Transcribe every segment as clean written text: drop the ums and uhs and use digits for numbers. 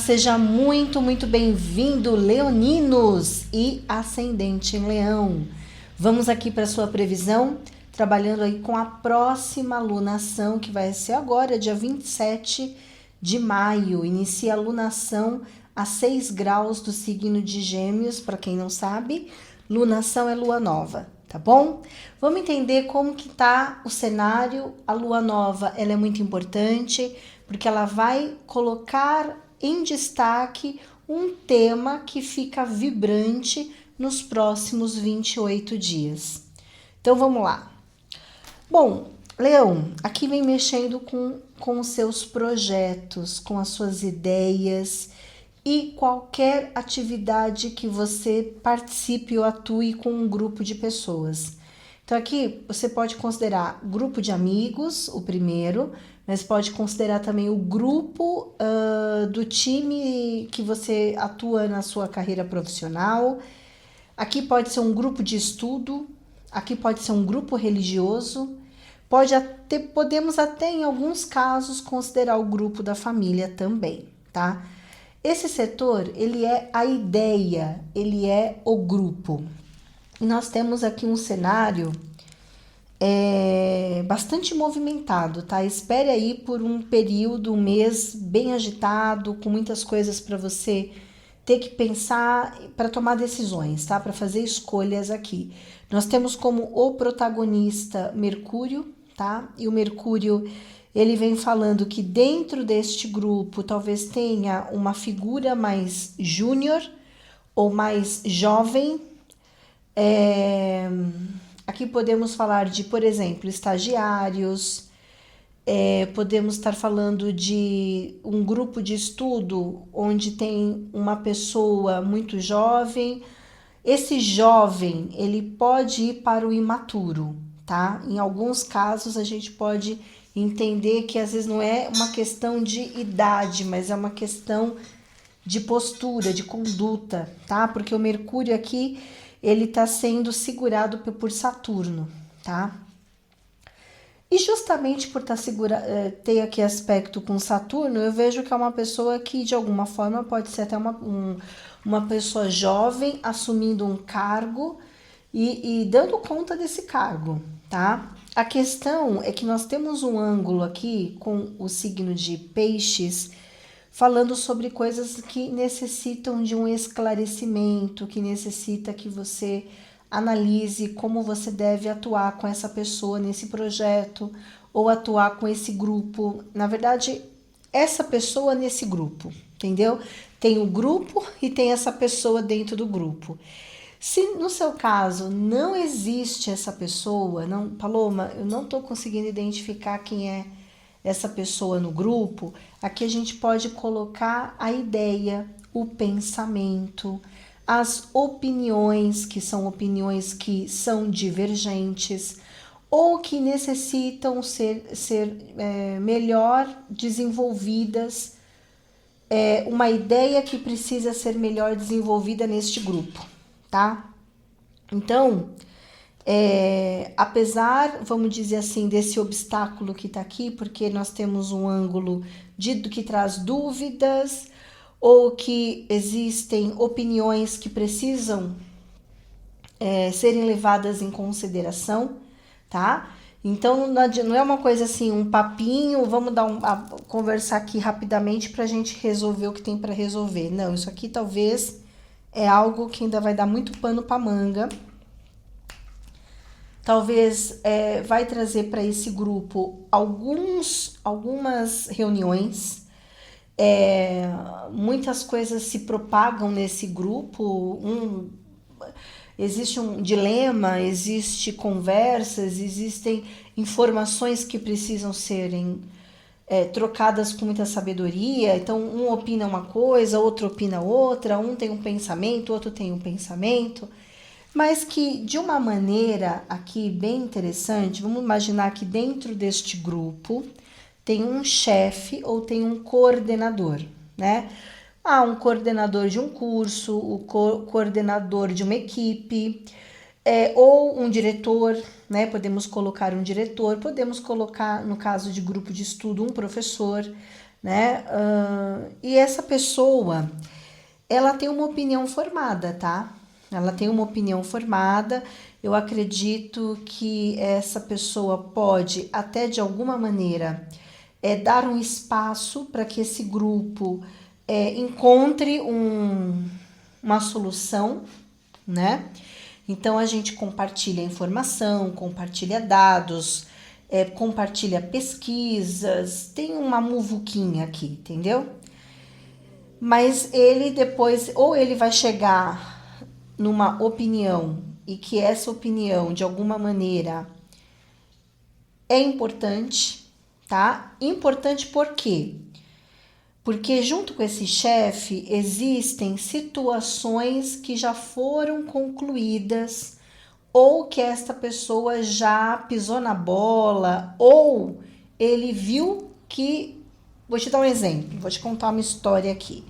seja muito bem-vindo, leoninos e ascendente em leão. Vamos aqui para sua previsão, trabalhando aí com a próxima lunação, que vai ser agora, dia 27 de maio. Inicia a lunação a 6 graus do signo de Gêmeos, para quem não sabe, lunação é lua nova, tá bom? Vamos entender como que tá o cenário. A lua nova, ela é muito importante, porque ela vai colocar em destaque um tema que fica vibrante nos próximos 28 dias. Então vamos lá. Bom, Leão, aqui vem mexendo com os seus projetos, com as suas ideias e qualquer atividade que você participe ou atue com um grupo de pessoas. Então aqui você pode considerar grupo de amigos, o primeiro, mas pode considerar também o grupo do time que você atua na sua carreira profissional. Aqui pode ser um grupo de estudo, aqui pode ser um grupo religioso, podemos até em alguns casos considerar o grupo da família também, tá? Esse setor, ele é a ideia, ele é o grupo. E nós temos aqui um cenário bastante movimentado, tá? Espere aí por um período, um mês bem agitado, com muitas coisas para você ter que pensar para tomar decisões, tá? Para fazer escolhas aqui. Nós temos como o protagonista Mercúrio, tá? E o Mercúrio, ele vem falando que dentro deste grupo talvez tenha uma figura mais júnior ou mais jovem. Aqui podemos falar de, por exemplo, estagiários, podemos estar falando de um grupo de estudo onde tem uma pessoa muito jovem. Esse jovem, ele pode ir para o imaturo, tá? Em alguns casos a gente pode entender que às vezes não é uma questão de idade, mas é uma questão de postura, de conduta, tá? Porque o Mercúrio aqui, ele está sendo segurado por Saturno, tá? E justamente por ter aqui aspecto com Saturno, eu vejo que é uma pessoa que, de alguma forma, pode ser até uma pessoa jovem assumindo um cargo e dando conta desse cargo, tá? A questão é que nós temos um ângulo aqui com o signo de Peixes, falando sobre coisas que necessitam de um esclarecimento, que necessita que você analise como você deve atuar com essa pessoa nesse projeto ou atuar com esse grupo. Na verdade, essa pessoa nesse grupo, entendeu? Tem o grupo e tem essa pessoa dentro do grupo. Se no seu caso não existe essa pessoa, não, Paloma, eu não estou conseguindo identificar quem é essa pessoa no grupo, aqui a gente pode colocar a ideia, o pensamento, as opiniões que são divergentes ou que necessitam ser melhor desenvolvidas, uma ideia que precisa ser melhor desenvolvida neste grupo, tá? Então, apesar, vamos dizer assim, desse obstáculo que está aqui, porque nós temos um ângulo que traz dúvidas ou que existem opiniões que precisam serem levadas em consideração, tá? Então, não é uma coisa assim, um papinho, vamos conversar aqui rapidamente para a gente resolver o que tem para resolver. Não, isso aqui talvez é algo que ainda vai dar muito pano para manga. Talvez vai trazer para esse grupo algumas reuniões, muitas coisas se propagam nesse grupo, existe um dilema, existe conversas, existem informações que precisam serem trocadas com muita sabedoria. Então um opina uma coisa, outro opina outra, um tem um pensamento, outro tem um pensamento, mas que de uma maneira aqui bem interessante, vamos imaginar que dentro deste grupo tem um chefe ou tem um coordenador, né? Um coordenador de um curso, o coordenador de uma equipe, ou um diretor, né? Podemos colocar um diretor, podemos colocar, no caso de grupo de estudo, um professor. né? E essa pessoa, ela tem uma opinião formada, tá? Ela tem uma opinião formada. Eu acredito que essa pessoa pode, até de alguma maneira, dar um espaço para que esse grupo encontre uma solução, né? Então a gente compartilha informação, compartilha dados, compartilha pesquisas, tem uma muvuquinha aqui, entendeu? Mas ele depois, ou ele vai chegar numa opinião e que essa opinião, de alguma maneira, é importante, tá? Importante por quê? Porque junto com esse chefe existem situações que já foram concluídas ou que esta pessoa já pisou na bola ou ele viu que... Vou te dar um exemplo, vou te contar uma história aqui.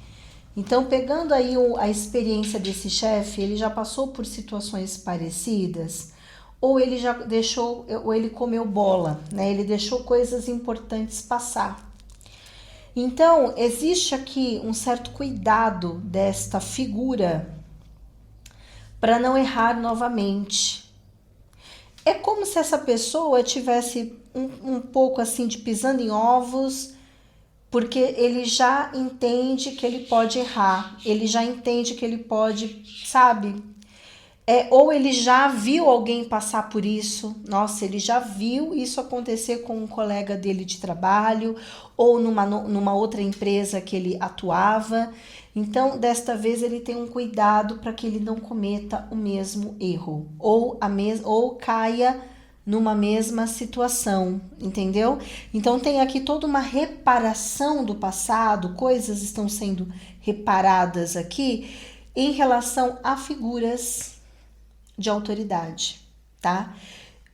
Então, pegando aí a experiência desse chefe, ele já passou por situações parecidas, ou ele já deixou, ou ele comeu bola, né? Ele deixou coisas importantes passar. Então, existe aqui um certo cuidado desta figura para não errar novamente. É como se essa pessoa tivesse um pouco assim de pisando em ovos, porque ele já entende que ele pode errar, ele já entende que ele pode, sabe? Ou ele já viu alguém passar por isso, nossa, ele já viu isso acontecer com um colega dele de trabalho, ou numa outra empresa que ele atuava. Então, desta vez, ele tem um cuidado para que ele não cometa o mesmo erro, ou caia numa mesma situação, entendeu? Então tem aqui toda uma reparação do passado, coisas estão sendo reparadas aqui em relação a figuras de autoridade, tá?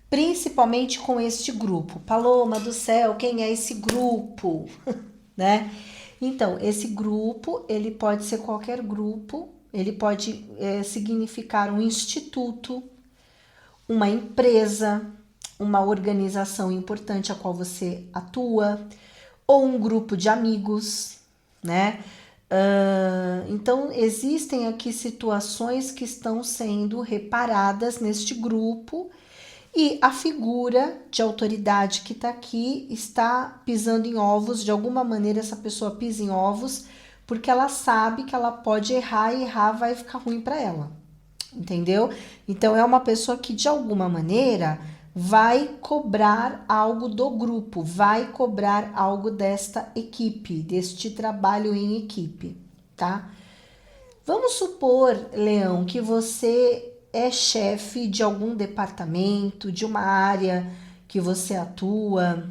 Principalmente com este grupo. Paloma do céu, quem é esse grupo? Né? Então, esse grupo, ele pode ser qualquer grupo, ele pode significar um instituto, uma empresa, uma organização importante a qual você atua, ou um grupo de amigos, né? Então, existem aqui situações que estão sendo reparadas neste grupo e a figura de autoridade que está aqui está pisando em ovos. De alguma maneira, essa pessoa pisa em ovos porque ela sabe que ela pode errar e errar vai ficar ruim para ela, entendeu? Então, é uma pessoa que, de alguma maneira, vai cobrar algo do grupo, vai cobrar algo desta equipe, deste trabalho em equipe, tá? Vamos supor, Leão, que você é chefe de algum departamento, de uma área que você atua.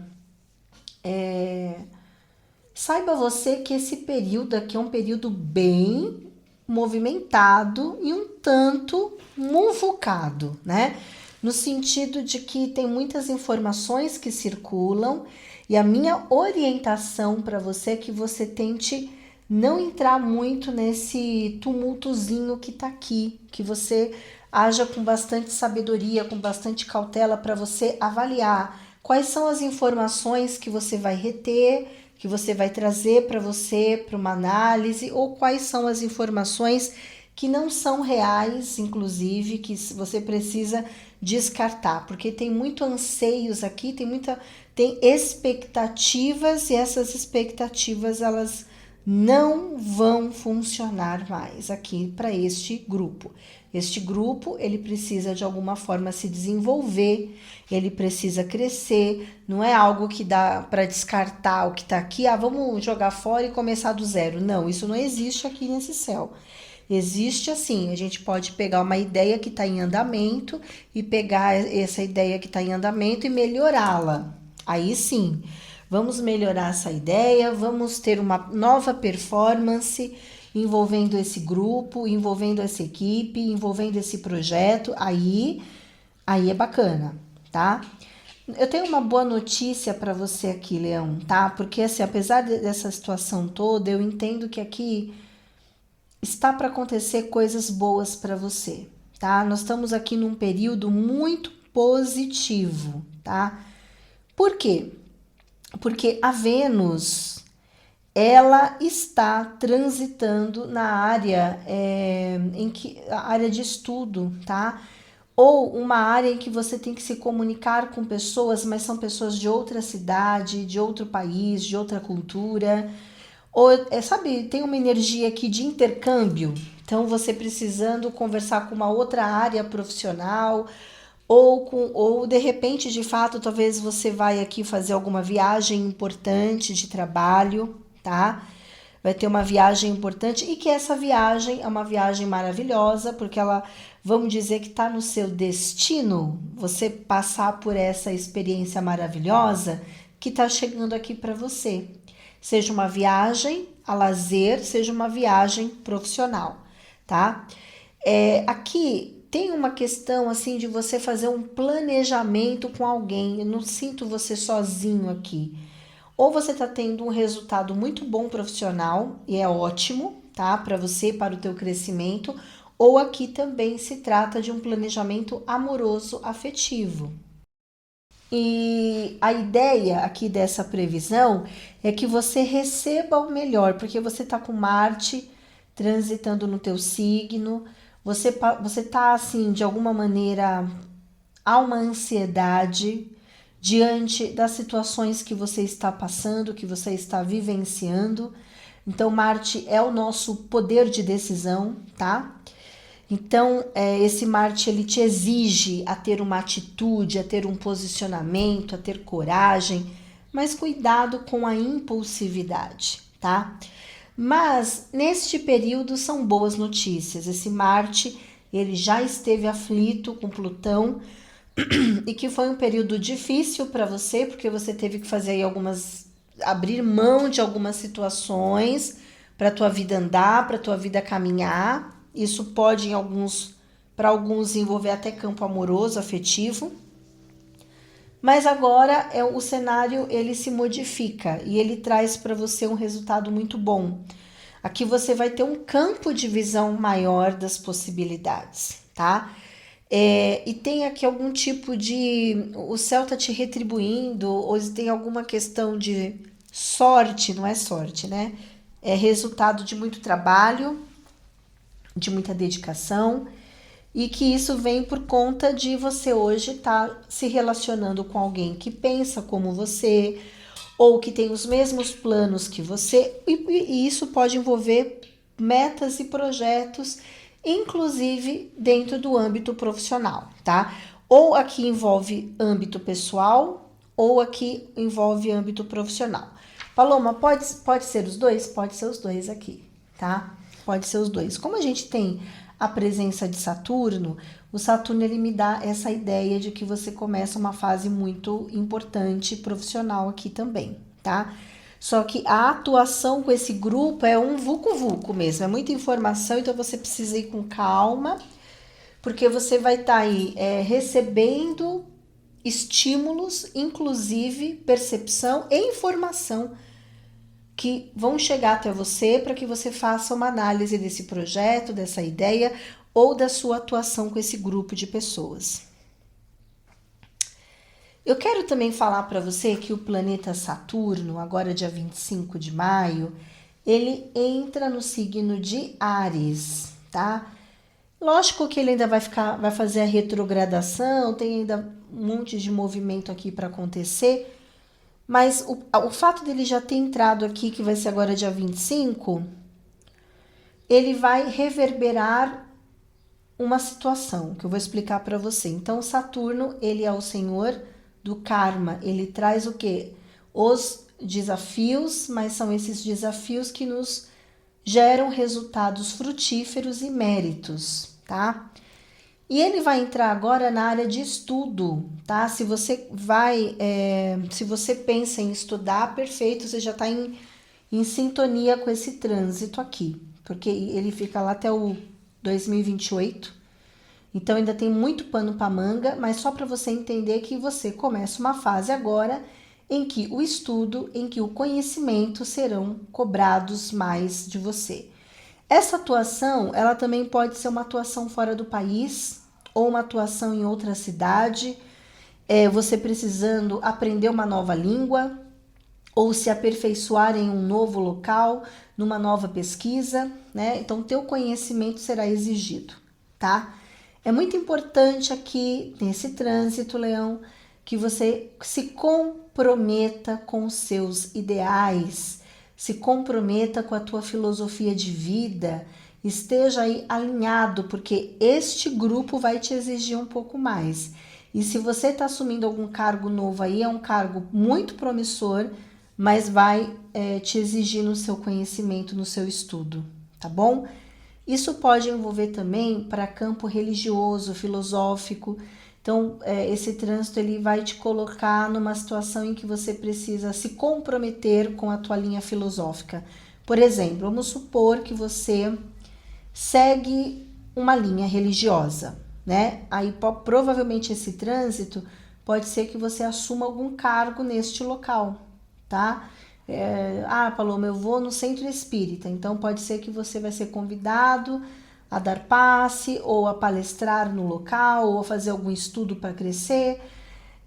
Saiba você que esse período aqui é um período bem movimentado e um tanto muvucado, né? No sentido de que tem muitas informações que circulam e a minha orientação para você é que você tente não entrar muito nesse tumultozinho que tá aqui, que você haja com bastante sabedoria, com bastante cautela para você avaliar quais são as informações que você vai reter, que você vai trazer para você, para uma análise, ou quais são as informações que não são reais, inclusive, que você precisa descartar, porque tem muito anseios aqui, tem expectativas e essas expectativas elas não vão funcionar mais aqui para este grupo. Este grupo, ele precisa de alguma forma se desenvolver, ele precisa crescer, não é algo que dá para descartar o que está aqui, vamos jogar fora e começar do zero. Não, isso não existe aqui nesse céu. Existe assim, a gente pode pegar uma ideia que está em andamento e pegar essa ideia que está em andamento e melhorá-la. Aí sim, vamos melhorar essa ideia, vamos ter uma nova performance envolvendo esse grupo, envolvendo essa equipe, envolvendo esse projeto. Aí é bacana, tá? Eu tenho uma boa notícia para você aqui, Leão, tá? Porque assim, apesar dessa situação toda, eu entendo que aqui está para acontecer coisas boas para você, tá? Nós estamos aqui num período muito positivo, tá? Por quê? Porque a Vênus, ela está transitando na área a área de estudo, tá? Ou uma área em que você tem que se comunicar com pessoas, mas são pessoas de outra cidade, de outro país, de outra cultura. Ou, sabe, tem uma energia aqui de intercâmbio. Então, você precisando conversar com uma outra área profissional, ou de repente, de fato, talvez você vai aqui fazer alguma viagem importante de trabalho, tá? Vai ter uma viagem importante e que essa viagem é uma viagem maravilhosa, porque ela, vamos dizer que está no seu destino, você passar por essa experiência maravilhosa que está chegando aqui para você. Seja uma viagem a lazer, seja uma viagem profissional, tá? Aqui tem uma questão assim de você fazer um planejamento com alguém. Eu não sinto você sozinho aqui. Ou você está tendo um resultado muito bom profissional e é ótimo, tá? Para você, para o teu crescimento. Ou aqui também se trata de um planejamento amoroso, afetivo. E a ideia aqui dessa previsão é que você receba o melhor, porque você está com Marte transitando no teu signo, você tá assim, de alguma maneira, há uma ansiedade diante das situações que você está passando, que você está vivenciando. Então, Marte é o nosso poder de decisão, tá? Então, esse Marte, ele te exige a ter uma atitude, a ter um posicionamento, a ter coragem, mas cuidado com a impulsividade, tá? Mas, neste período, são boas notícias. Esse Marte, ele já esteve aflito com Plutão e que foi um período difícil para você, porque você teve que fazer aí abrir mão de algumas situações para a tua vida andar, para a tua vida caminhar. Isso pode para alguns envolver até campo amoroso, afetivo. Mas agora o cenário ele se modifica e ele traz para você um resultado muito bom. Aqui você vai ter um campo de visão maior das possibilidades, tá? E tem aqui algum tipo o céu tá te retribuindo, ou tem alguma questão de sorte, não é sorte, né? É resultado de muito trabalho, de muita dedicação, e que isso vem por conta de você hoje estar se relacionando com alguém que pensa como você, ou que tem os mesmos planos que você, e isso pode envolver metas e projetos, inclusive dentro do âmbito profissional, tá? Ou aqui envolve âmbito pessoal, ou aqui envolve âmbito profissional. Paloma, pode ser os dois? Pode ser os dois aqui, tá? Pode ser os dois. Como a gente tem a presença de Saturno, o Saturno ele me dá essa ideia de que você começa uma fase muito importante profissional aqui também, tá? Só que a atuação com esse grupo é um vucu-vucu mesmo, é muita informação, então você precisa ir com calma, porque você vai estar aí recebendo estímulos, inclusive percepção e informação que vão chegar até você para que você faça uma análise desse projeto, dessa ideia ou da sua atuação com esse grupo de pessoas. Eu quero também falar para você que o planeta Saturno, agora dia 25 de maio, ele entra no signo de Áries, tá? Lógico que ele ainda vai fazer a retrogradação, tem ainda um monte de movimento aqui para acontecer, mas o fato dele já ter entrado aqui, que vai ser agora dia 25, ele vai reverberar uma situação que eu vou explicar para você. Então, Saturno, ele é o senhor do karma. Ele traz o quê? Os desafios, mas são esses desafios que nos geram resultados frutíferos e méritos, tá? E ele vai entrar agora na área de estudo, tá? Se você se você pensa em estudar, perfeito, você já está em sintonia com esse trânsito aqui, porque ele fica lá até o 2028. Então ainda tem muito pano para manga, mas só para você entender que você começa uma fase agora em que o estudo, em que o conhecimento serão cobrados mais de você. Essa atuação, ela também pode ser uma atuação fora do país ou uma atuação em outra cidade, você precisando aprender uma nova língua, ou se aperfeiçoar em um novo local, numa nova pesquisa, né? Então, teu conhecimento será exigido, tá? É muito importante aqui, nesse trânsito, Leão, que você se comprometa com os seus ideais, se comprometa com a tua filosofia de vida, esteja aí alinhado, porque este grupo vai te exigir um pouco mais. E se você está assumindo algum cargo novo aí, é um cargo muito promissor, mas vai te exigir no seu conhecimento, no seu estudo, tá bom? Isso pode envolver também para campo religioso, filosófico. Então, esse trânsito ele vai te colocar numa situação em que você precisa se comprometer com a tua linha filosófica. Por exemplo, vamos supor que você segue uma linha religiosa, né? Aí provavelmente esse trânsito pode ser que você assuma algum cargo neste local, tá? Paloma, eu vou no centro espírita, então pode ser que você vai ser convidado a dar passe ou a palestrar no local ou a fazer algum estudo para crescer.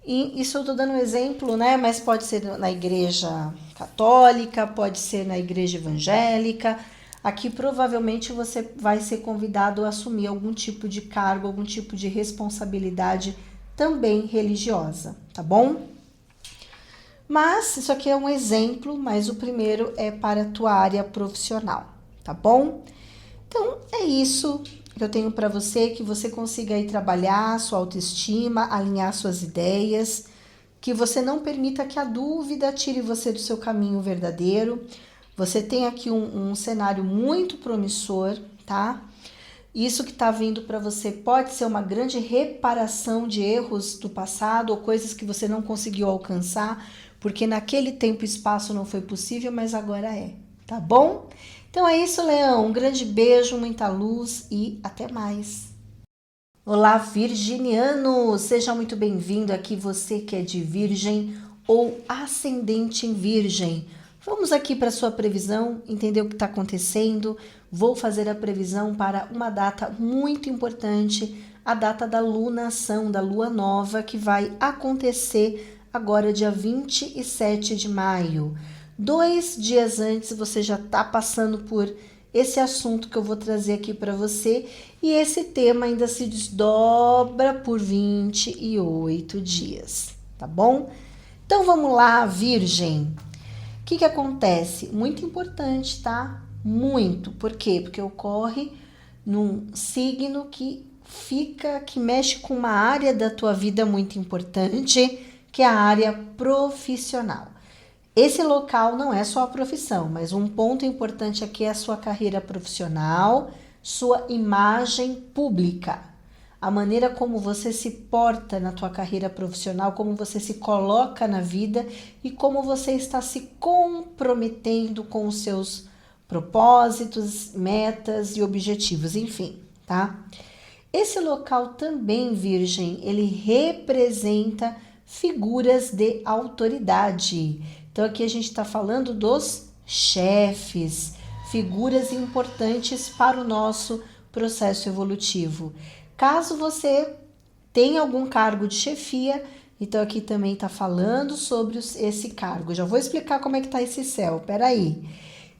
E isso eu tô dando um exemplo, né? Mas pode ser na igreja católica, pode ser na igreja evangélica. Aqui provavelmente você vai ser convidado a assumir algum tipo de cargo, algum tipo de responsabilidade também religiosa, tá bom? Mas isso aqui é um exemplo, mas o primeiro é para a tua área profissional, tá bom? Então é isso que eu tenho para você, que você consiga aí trabalhar sua autoestima, alinhar suas ideias, que você não permita que a dúvida tire você do seu caminho verdadeiro. Você tem aqui um cenário muito promissor, tá? Isso que está vindo para você pode ser uma grande reparação de erros do passado ou coisas que você não conseguiu alcançar, porque naquele tempo e espaço não foi possível, mas agora é, tá bom? Então é isso, Leão. Um grande beijo, muita luz e até mais. Olá, virginiano! Seja muito bem-vindo aqui, você que é de Virgem ou ascendente em Virgem. Vamos aqui para a sua previsão, entender o que está acontecendo. Vou fazer a previsão para uma data muito importante, a data da lunação, da lua nova, que vai acontecer agora dia 27 de maio. 2 dias antes você já está passando por esse assunto que eu vou trazer aqui para você e esse tema ainda se desdobra por 28 dias, tá bom? Então vamos lá, Virgem. O que acontece? Muito importante, tá? Muito. Por quê? Porque ocorre num signo que mexe com uma área da tua vida muito importante, que é a área profissional. Esse local não é só a profissão, mas um ponto importante aqui é a sua carreira profissional, sua imagem pública, a maneira como você se porta na tua carreira profissional, como você se coloca na vida e como você está se comprometendo com os seus propósitos, metas e objetivos, enfim, tá? Esse local também, Virgem, ele representa figuras de autoridade. Então aqui a gente está falando dos chefes, figuras importantes para o nosso processo evolutivo. Caso você tenha algum cargo de chefia, então aqui também está falando sobre esse cargo. Já vou explicar como é que está esse céu, peraí.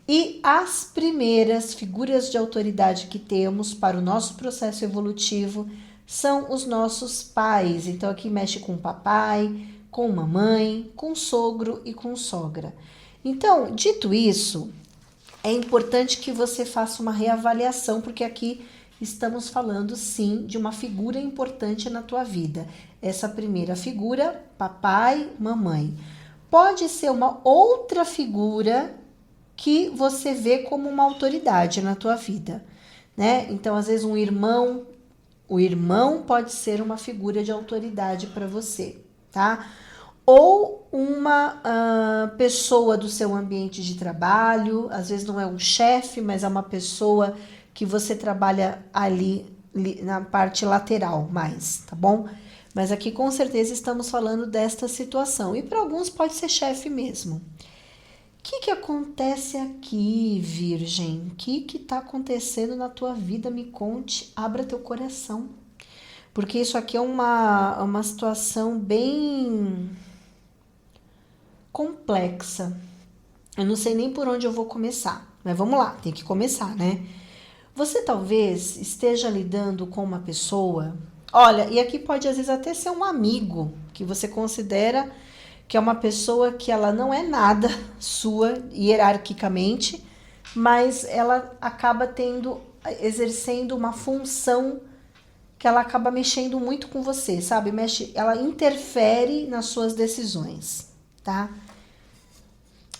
E as primeiras figuras de autoridade que temos para o nosso processo evolutivo são os nossos pais. Então aqui mexe com papai, com mamãe, com sogro e com sogra. Então, dito isso, é importante que você faça uma reavaliação, porque aqui estamos falando sim de uma figura importante na tua vida. Essa primeira figura, papai, mamãe. Pode ser uma outra figura que você vê como uma autoridade na tua vida, né? Então, às vezes o irmão pode ser uma figura de autoridade para você, tá? Ou uma pessoa do seu ambiente de trabalho, às vezes não é um chefe, mas é uma pessoa que você trabalha ali na parte lateral mais, tá bom? Mas aqui com certeza estamos falando desta situação. E para alguns pode ser chefe mesmo. O que acontece aqui, Virgem? O que está acontecendo na tua vida? Me conte, abra teu coração. Porque isso aqui é uma situação bem complexa. Eu não sei nem por onde eu vou começar, mas vamos lá, tem que começar, né? Você talvez esteja lidando com uma pessoa, olha, e aqui pode às vezes até ser um amigo que você considera que é uma pessoa que ela não é nada sua hierarquicamente, mas ela acaba exercendo uma função que ela acaba mexendo muito com você, sabe? Ela interfere nas suas decisões, tá?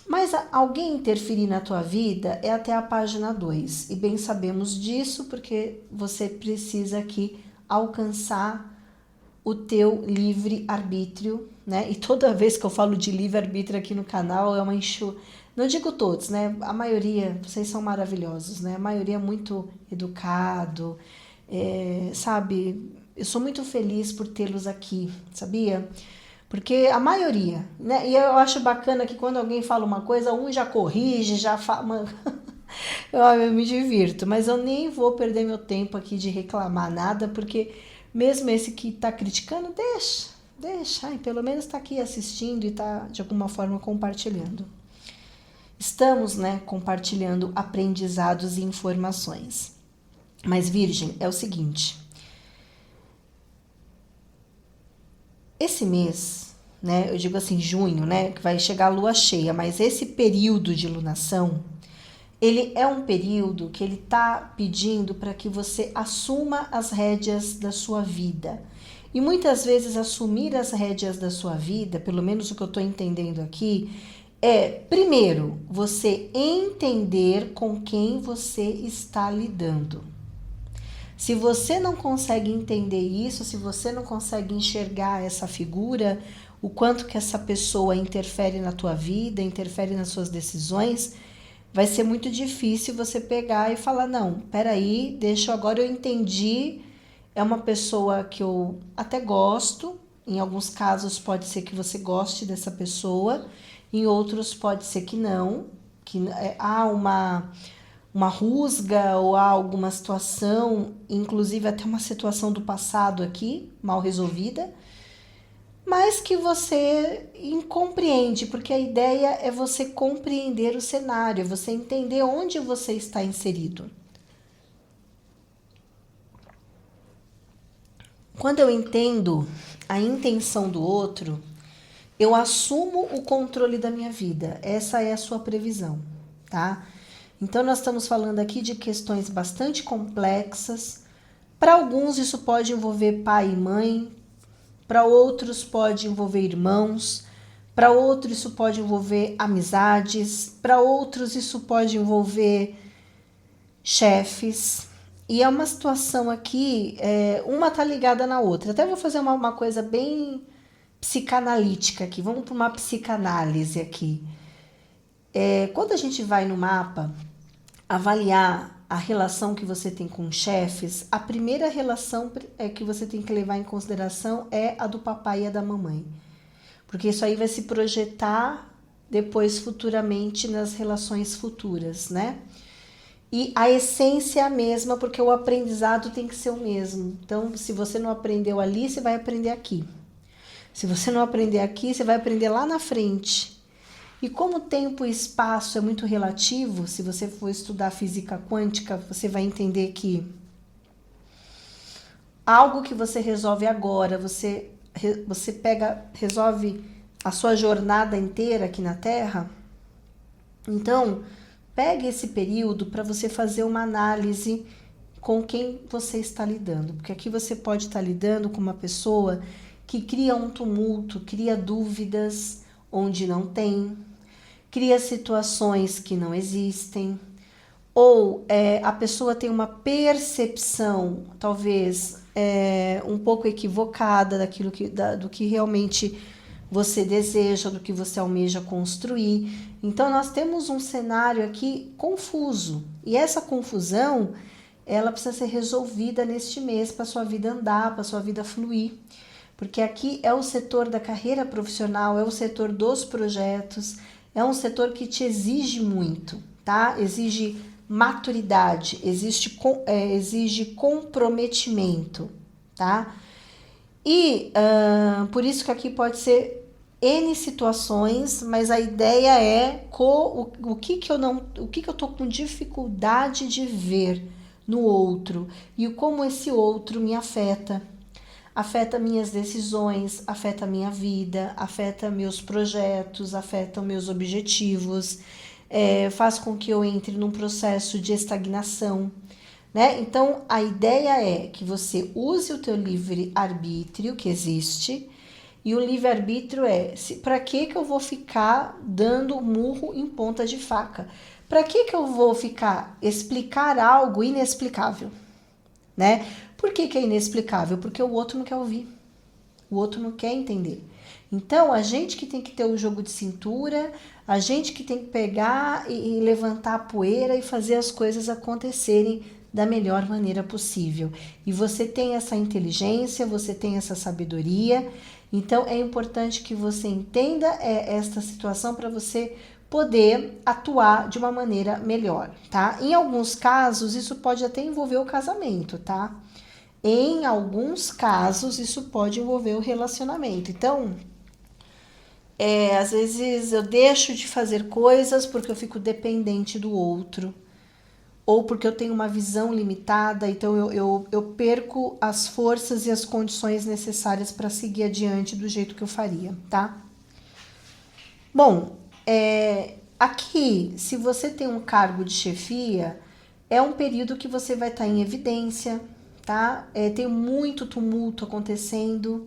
Mas alguém interferir na tua vida é até a página 2. E bem sabemos disso porque você precisa aqui alcançar o teu livre-arbítrio, né? E toda vez que eu falo de livre-arbítrio aqui no canal é uma Não digo todos, né? A maioria, vocês são maravilhosos, né? A maioria é muito educado, sabe? Eu sou muito feliz por tê-los aqui, sabia? Porque a maioria, né? E eu acho bacana que quando alguém fala uma coisa, um já corrige, já fala. Eu me divirto, mas eu nem vou perder meu tempo aqui de reclamar nada, porque mesmo esse que tá criticando, deixa. Ai, pelo menos tá aqui assistindo e tá de alguma forma compartilhando. Estamos, né, compartilhando aprendizados e informações. Mas, Virgem, é o seguinte. Esse mês, né, eu digo assim, junho, né, que vai chegar a lua cheia, mas esse período de lunação, ele é um período que ele tá pedindo para que você assuma as rédeas da sua vida. E muitas vezes assumir as rédeas da sua vida, pelo menos o que eu estou entendendo aqui, primeiro, você entender com quem você está lidando. Se você não consegue entender isso, se você não consegue enxergar essa figura, o quanto que essa pessoa interfere na tua vida, interfere nas suas decisões, vai ser muito difícil você pegar e falar, não, peraí, agora eu entendi, é uma pessoa que eu até gosto, em alguns casos pode ser que você goste dessa pessoa, em outros pode ser que não, que há uma rusga ou há alguma situação, inclusive até uma situação do passado aqui, mal resolvida, mas que você compreende, porque a ideia é você compreender o cenário, é você entender onde você está inserido. Quando eu entendo a intenção do outro, eu assumo o controle da minha vida. Essa é a sua previsão, tá? Então, nós estamos falando aqui de questões bastante complexas. Para alguns, isso pode envolver pai e mãe. Para outros, pode envolver irmãos. Para outros, isso pode envolver amizades. Para outros, isso pode envolver chefes. E é uma situação aqui, uma tá ligada na outra. Até vou fazer uma coisa bem psicanalítica aqui. Vamos para uma psicanálise aqui. Quando a gente vai no mapa avaliar a relação que você tem com chefes, a primeira relação que você tem que levar em consideração é a do papai e a da mamãe. Porque isso aí vai se projetar depois futuramente nas relações futuras, né? E a essência é a mesma, porque o aprendizado tem que ser o mesmo. Então, se você não aprendeu ali, você vai aprender aqui. Se você não aprender aqui, você vai aprender lá na frente. E como o tempo e espaço é muito relativo, se você for estudar física quântica, você vai entender que algo que você resolve agora, você resolve a sua jornada inteira aqui na Terra. Então, pegue esse período para você fazer uma análise com quem você está lidando. Porque aqui você pode estar lidando com uma pessoa que cria um tumulto, cria dúvidas onde não tem, cria situações que não existem, ou a pessoa tem uma percepção, talvez, um pouco equivocada do que realmente você deseja, do que você almeja construir. Então, nós temos um cenário aqui confuso, e essa confusão, ela precisa ser resolvida neste mês para a sua vida andar, para a sua vida fluir. Porque aqui é o setor da carreira profissional, é o setor dos projetos, é um setor que te exige muito, tá? Exige maturidade, exige comprometimento, tá? E por isso que aqui pode ser N situações, mas a ideia é o que que eu não, o que eu tô com dificuldade de ver no outro e como esse outro me afeta. Afeta minhas decisões, afeta minha vida, afeta meus projetos, afeta meus objetivos, faz com que eu entre num processo de estagnação, né? Então, a ideia é que você use o teu livre-arbítrio que existe, e o livre-arbítrio é, para que eu vou ficar dando murro em ponta de faca? Para que eu vou ficar explicar algo inexplicável, né? Por que é inexplicável? Porque o outro não quer ouvir, o outro não quer entender. Então, a gente que tem que ter o jogo de cintura, a gente que tem que pegar e levantar a poeira e fazer as coisas acontecerem da melhor maneira possível. E você tem essa inteligência, você tem essa sabedoria, então é importante que você entenda esta situação para você poder atuar de uma maneira melhor, tá? Em alguns casos, isso pode até envolver o casamento, tá? Em alguns casos, isso pode envolver o relacionamento. Então, às vezes eu deixo de fazer coisas porque eu fico dependente do outro, ou porque eu tenho uma visão limitada, então eu perco as forças e as condições necessárias para seguir adiante do jeito que eu faria, tá? Bom, aqui, se você tem um cargo de chefia, é um período que você vai estar em evidência, tá? Tem muito tumulto acontecendo.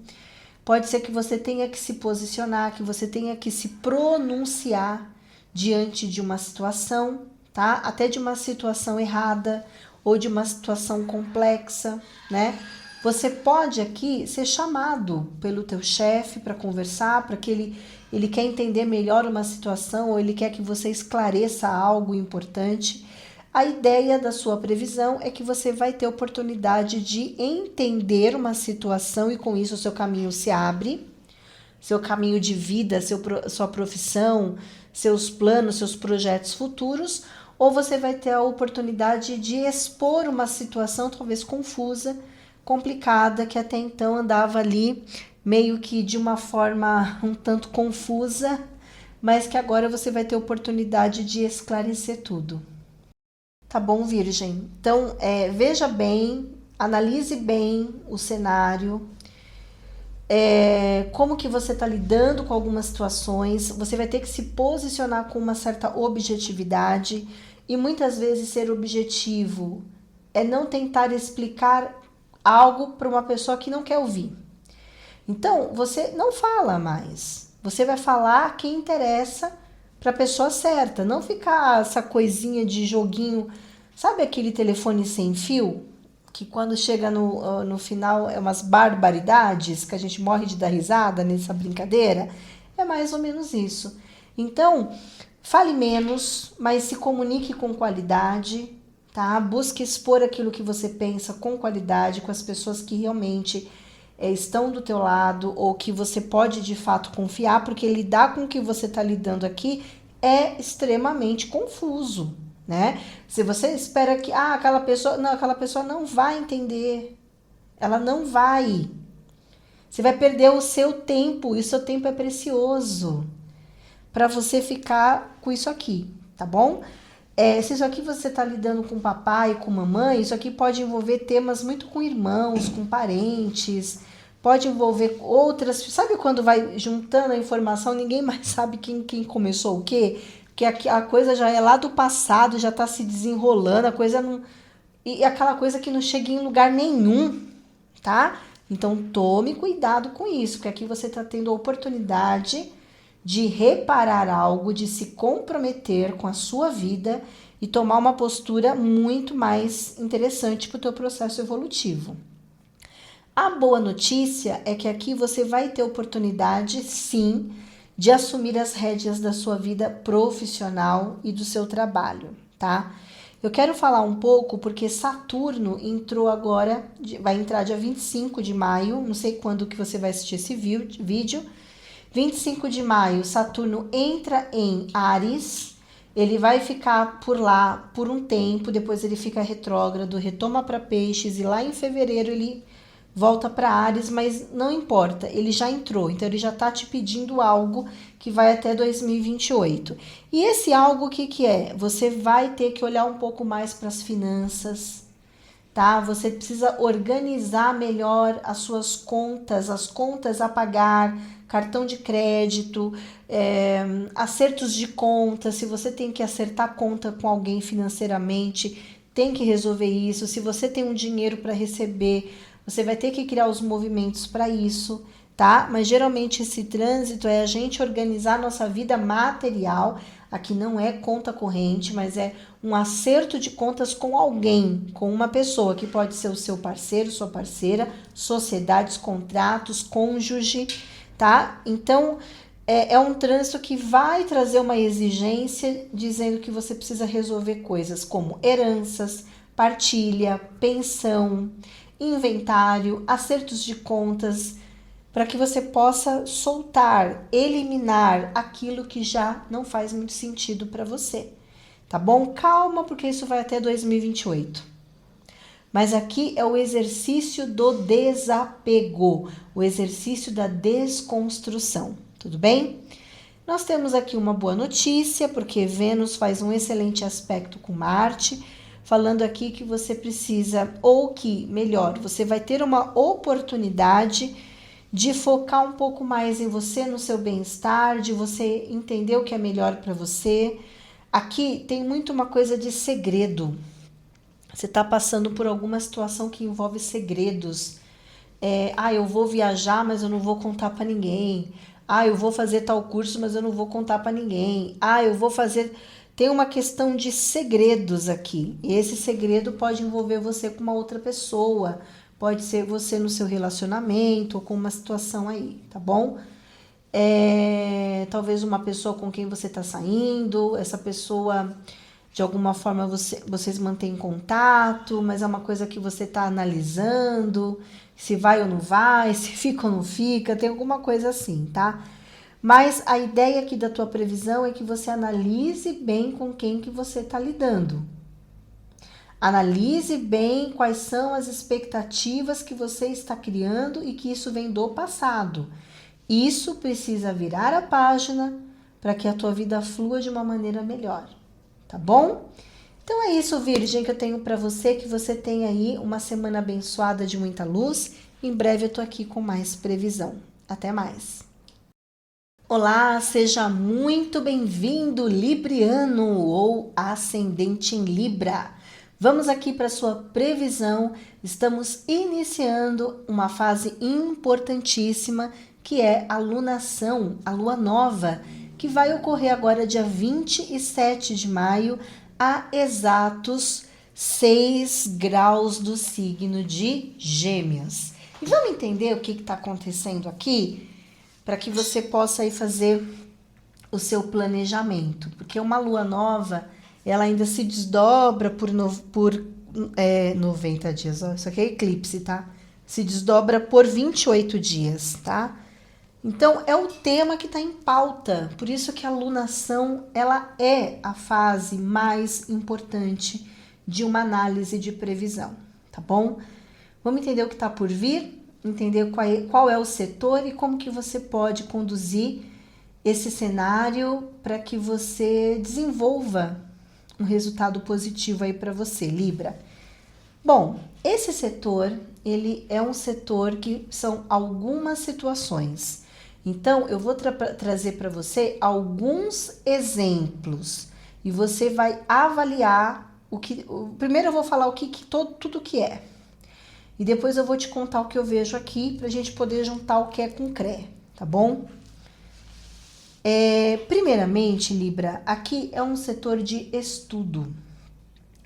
Pode ser que você tenha que se posicionar, que você tenha que se pronunciar diante de uma situação, tá? Até de uma situação errada ou de uma situação complexa, né? Você pode aqui ser chamado pelo teu chefe para conversar, para que ele quer entender melhor uma situação ou ele quer que você esclareça algo importante. A ideia da sua previsão é que você vai ter oportunidade de entender uma situação e com isso o seu caminho se abre, seu caminho de vida, sua profissão, seus planos, seus projetos futuros, ou você vai ter a oportunidade de expor uma situação talvez confusa, complicada, que até então andava ali meio que de uma forma um tanto confusa, mas que agora você vai ter oportunidade de esclarecer tudo. Tá bom, Virgem? Então, veja bem, analise bem o cenário, como que você está lidando com algumas situações, você vai ter que se posicionar com uma certa objetividade e muitas vezes ser objetivo é não tentar explicar algo para uma pessoa que não quer ouvir. Então, você não fala mais, você vai falar quem interessa para a pessoa certa, não ficar essa coisinha de joguinho, sabe aquele telefone sem fio? Que quando chega no final é umas barbaridades, que a gente morre de dar risada nessa brincadeira, é mais ou menos isso. Então, fale menos, mas se comunique com qualidade, tá? Busque expor aquilo que você pensa com qualidade, com as pessoas que realmente estão do teu lado ou que você pode de fato confiar, porque lidar com o que você está lidando aqui é extremamente confuso, né? Se você espera que aquela pessoa não vai entender, ela não vai. Você vai perder o seu tempo, e o seu tempo é precioso para você ficar com isso aqui, tá bom? Se isso aqui você está lidando com papai, com mamãe, isso aqui pode envolver temas muito com irmãos, com parentes, pode envolver outras. Sabe quando vai juntando a informação, ninguém mais sabe quem começou o quê? Porque a coisa já é lá do passado, já está se desenrolando, a coisa não. E aquela coisa que não chega em lugar nenhum, tá? Então tome cuidado com isso, porque aqui você está tendo a oportunidade de reparar algo, de se comprometer com a sua vida e tomar uma postura muito mais interessante para o teu processo evolutivo. A boa notícia é que aqui você vai ter oportunidade, sim, de assumir as rédeas da sua vida profissional e do seu trabalho, tá? Eu quero falar um pouco porque Saturno entrou agora, vai entrar dia 25 de maio, não sei quando que você vai assistir esse vídeo. 25 de maio, Saturno entra em Áries, ele vai ficar por lá por um tempo, depois ele fica retrógrado, retoma para Peixes e lá em fevereiro ele volta para Áries, mas não importa, ele já entrou, então ele já está te pedindo algo que vai até 2028. E esse algo, o que que é? Você vai ter que olhar um pouco mais para as finanças, tá? Você precisa organizar melhor as suas contas, as contas a pagar, cartão de crédito, acertos de conta. Se você tem que acertar conta com alguém financeiramente, tem que resolver isso. Se você tem um dinheiro para receber, você vai ter que criar os movimentos para isso, tá? Mas geralmente esse trânsito é a gente organizar a nossa vida material. Aqui não é conta corrente, mas é um acerto de contas com alguém, com uma pessoa, que pode ser o seu parceiro, sua parceira, sociedades, contratos, cônjuge, tá? Então, é um trânsito que vai trazer uma exigência dizendo que você precisa resolver coisas como heranças, partilha, pensão, inventário, acertos de contas, para que você possa soltar, eliminar aquilo que já não faz muito sentido para você. Tá bom? Calma, porque isso vai até 2028. Mas aqui é o exercício do desapego, o exercício da desconstrução. Tudo bem? Nós temos aqui uma boa notícia, porque Vênus faz um excelente aspecto com Marte, falando aqui que você precisa, ou que, melhor, você vai ter uma oportunidade de focar um pouco mais em você, no seu bem-estar, de você entender o que é melhor para você. Aqui tem muito uma coisa de segredo. Você está passando por alguma situação que envolve segredos. Eu vou viajar, mas eu não vou contar para ninguém. Eu vou fazer tal curso, mas eu não vou contar para ninguém. Eu vou fazer... Tem uma questão de segredos aqui. E esse segredo pode envolver você com uma outra pessoa. Pode ser você no seu relacionamento ou com uma situação aí, tá bom? Talvez uma pessoa com quem você está saindo, essa pessoa, de alguma forma, vocês mantêm contato, mas é uma coisa que você está analisando, se vai ou não vai, se fica ou não fica, tem alguma coisa assim, tá? Mas a ideia aqui da tua previsão é que você analise bem com quem que você está lidando. Analise bem quais são as expectativas que você está criando e que isso vem do passado. Isso precisa virar a página para que a tua vida flua de uma maneira melhor, tá bom? Então é isso, Virgem, que eu tenho para você, que você tenha aí uma semana abençoada de muita luz. Em breve eu tô aqui com mais previsão. Até mais. Olá, seja muito bem-vindo, Libriano ou ascendente em Libra. Vamos aqui para a sua previsão. Estamos iniciando uma fase importantíssima, que é a lunação, a lua nova, que vai ocorrer agora dia 27 de maio, a exatos 6 graus do signo de Gêmeos. E vamos entender o que está acontecendo aqui? Para que você possa aí fazer o seu planejamento. Porque uma lua nova, ela ainda se desdobra por 90 dias. Ó, isso aqui é eclipse, tá? Se desdobra por 28 dias, tá? Então, é o tema que está em pauta. Por isso que a lunação, ela é a fase mais importante de uma análise de previsão, tá bom? Vamos entender o que está por vir? Entender qual é o setor e como que você pode conduzir esse cenário para que você desenvolva um resultado positivo aí para você, Libra. Bom, esse setor, ele é um setor que são algumas situações. Então, eu vou trazer para você alguns exemplos e você vai avaliar primeiro eu vou falar o que tudo que é. E depois eu vou te contar o que eu vejo aqui para a gente poder juntar o que é com o CRE, tá bom? Primeiramente, Libra, aqui é um setor de estudo,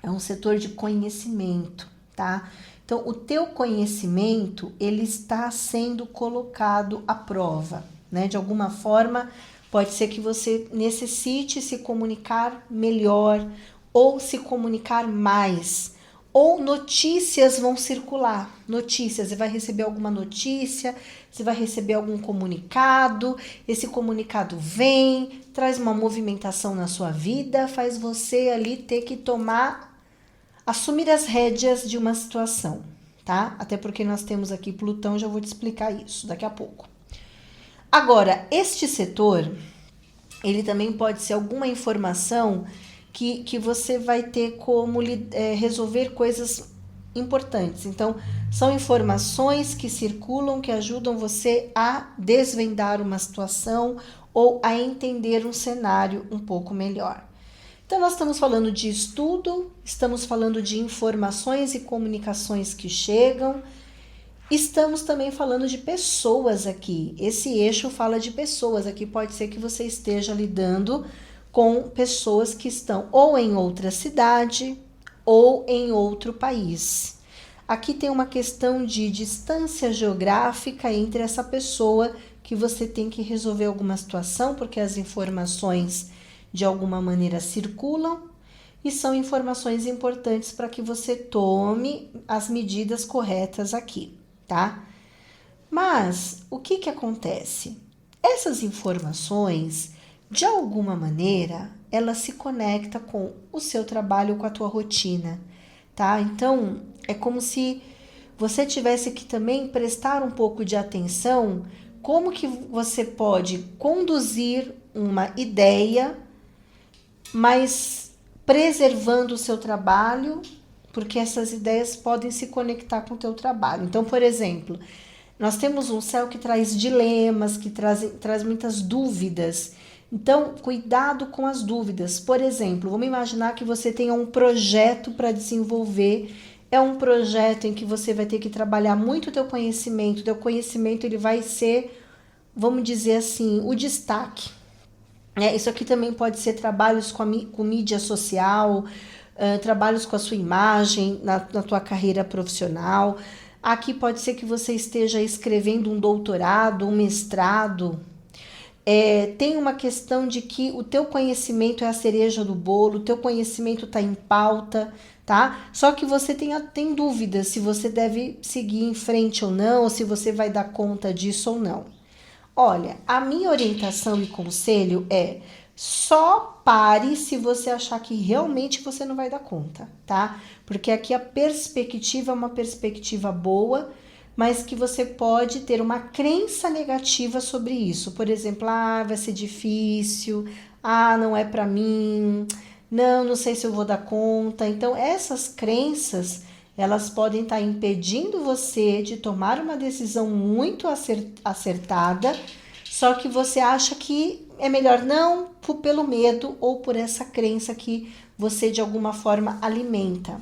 é um setor de conhecimento, tá? Então, o teu conhecimento, ele está sendo colocado à prova, né? De alguma forma, pode ser que você necessite se comunicar melhor ou se comunicar mais. Ou notícias vão circular, notícias, você vai receber alguma notícia, você vai receber algum comunicado, esse comunicado vem, traz uma movimentação na sua vida, faz você ali ter que assumir as rédeas de uma situação, tá? Até porque nós temos aqui Plutão, já vou te explicar isso daqui a pouco. Agora, este setor, ele também pode ser alguma informação que você vai ter como resolver coisas importantes. Então, são informações que circulam, que ajudam você a desvendar uma situação ou a entender um cenário um pouco melhor. Então, nós estamos falando de estudo, estamos falando de informações e comunicações que chegam, estamos também falando de pessoas aqui. Esse eixo fala de pessoas. Aqui pode ser que você esteja lidando com pessoas que estão ou em outra cidade ou em outro país. Aqui tem uma questão de distância geográfica entre essa pessoa que você tem que resolver alguma situação, porque as informações de alguma maneira circulam e são informações importantes para que você tome as medidas corretas aqui, tá? Mas o que acontece? Essas informações, de alguma maneira, elas se conectam com o seu trabalho, com a tua rotina, tá? Então, é como se você tivesse que também prestar um pouco de atenção como que você pode conduzir uma ideia, mas preservando o seu trabalho, porque essas ideias podem se conectar com o teu trabalho. Então, por exemplo, nós temos um céu que traz dilemas, que traz muitas dúvidas. Então, cuidado com as dúvidas. Por exemplo, vamos imaginar que você tenha um projeto para desenvolver. É um projeto em que você vai ter que trabalhar muito o teu conhecimento. O teu conhecimento ele vai ser, vamos dizer assim, o destaque. Isso aqui também pode ser trabalhos com mídia social, trabalhos com a sua imagem, na tua carreira profissional. Aqui pode ser que você esteja escrevendo um doutorado, um mestrado. Tem uma questão de que o teu conhecimento é a cereja do bolo, o teu conhecimento está em pauta, tá? Só que você tem dúvidas se você deve seguir em frente ou não, ou se você vai dar conta disso ou não. Olha, a minha orientação e conselho é só pare se você achar que realmente você não vai dar conta, tá? Porque aqui a perspectiva é uma perspectiva boa, mas que você pode ter uma crença negativa sobre isso. Por exemplo, vai ser difícil, não é pra mim, não sei se eu vou dar conta. Então, essas crenças, elas podem estar impedindo você de tomar uma decisão muito acertada, só que você acha que é melhor não, pelo medo ou por essa crença que você de alguma forma alimenta.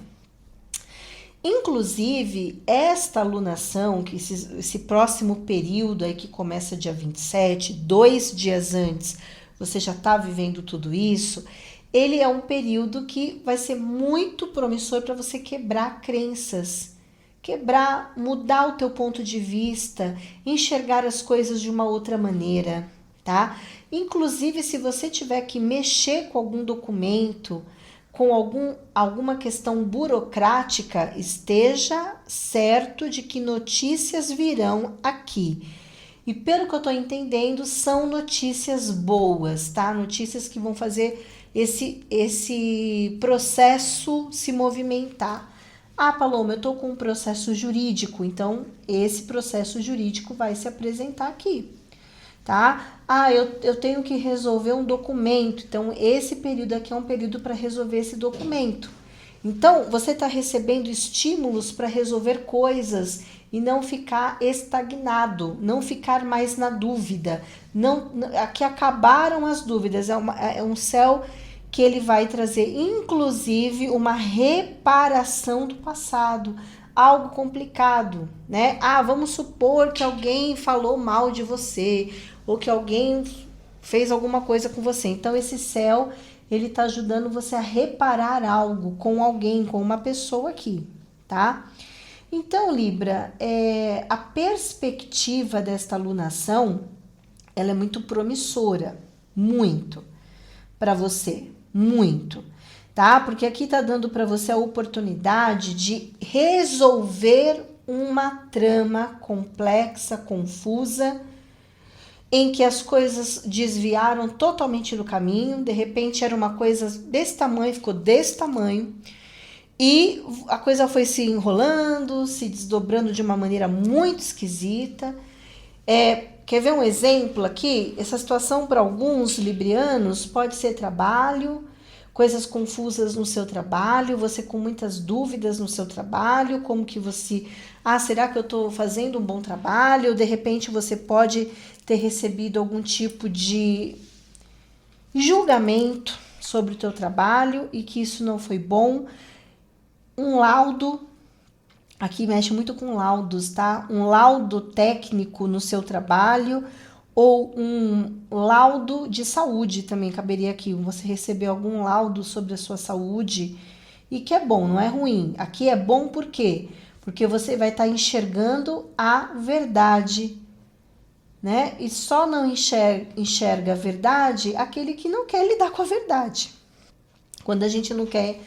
Inclusive, esta alunação, que esse próximo período aí que começa dia 27, 2 dias antes, você já está vivendo tudo isso, ele é um período que vai ser muito promissor para você quebrar crenças, mudar o teu ponto de vista, enxergar as coisas de uma outra maneira, tá? Inclusive, se você tiver que mexer com algum documento, com alguma questão burocrática, esteja certo de que notícias virão aqui. E pelo que eu estou entendendo, são notícias boas, tá? Notícias que vão fazer esse processo se movimentar. Paloma, eu estou com um processo jurídico, então esse processo jurídico vai se apresentar aqui, tá? Eu tenho que resolver um documento, então esse período aqui é um período para resolver esse documento. Então, você está recebendo estímulos para resolver coisas e não ficar estagnado, não ficar mais na dúvida. Aqui acabaram as dúvidas, é um céu que ele vai trazer, inclusive, uma reparação do passado, algo complicado, né? Vamos supor que alguém falou mal de você, ou que alguém fez alguma coisa com você. Então, esse céu, ele tá ajudando você a reparar algo com alguém, com uma pessoa aqui, tá? Então, Libra, a perspectiva desta alunação, ela é muito promissora, muito, para você, muito, tá? Porque aqui tá dando para você a oportunidade de resolver uma trama complexa, confusa, em que as coisas desviaram totalmente do caminho, de repente era uma coisa desse tamanho, ficou desse tamanho, E a coisa foi se enrolando, se desdobrando de uma maneira muito esquisita. Quer ver um exemplo aqui? Essa situação para alguns librianos pode ser trabalho, coisas confusas no seu trabalho, você com muitas dúvidas no seu trabalho, como que você... será que eu estou fazendo um bom trabalho? De repente você pode ter recebido algum tipo de julgamento sobre o teu trabalho e que isso não foi bom. Um laudo, aqui mexe muito com laudos, tá? Um laudo técnico no seu trabalho ou um laudo de saúde também caberia aqui. Você recebeu algum laudo sobre a sua saúde e que é bom, não é ruim. Aqui é bom por quê? Porque você vai estar enxergando a verdade, né? E só não enxerga a verdade aquele que não quer lidar com a verdade. Quando a gente não quer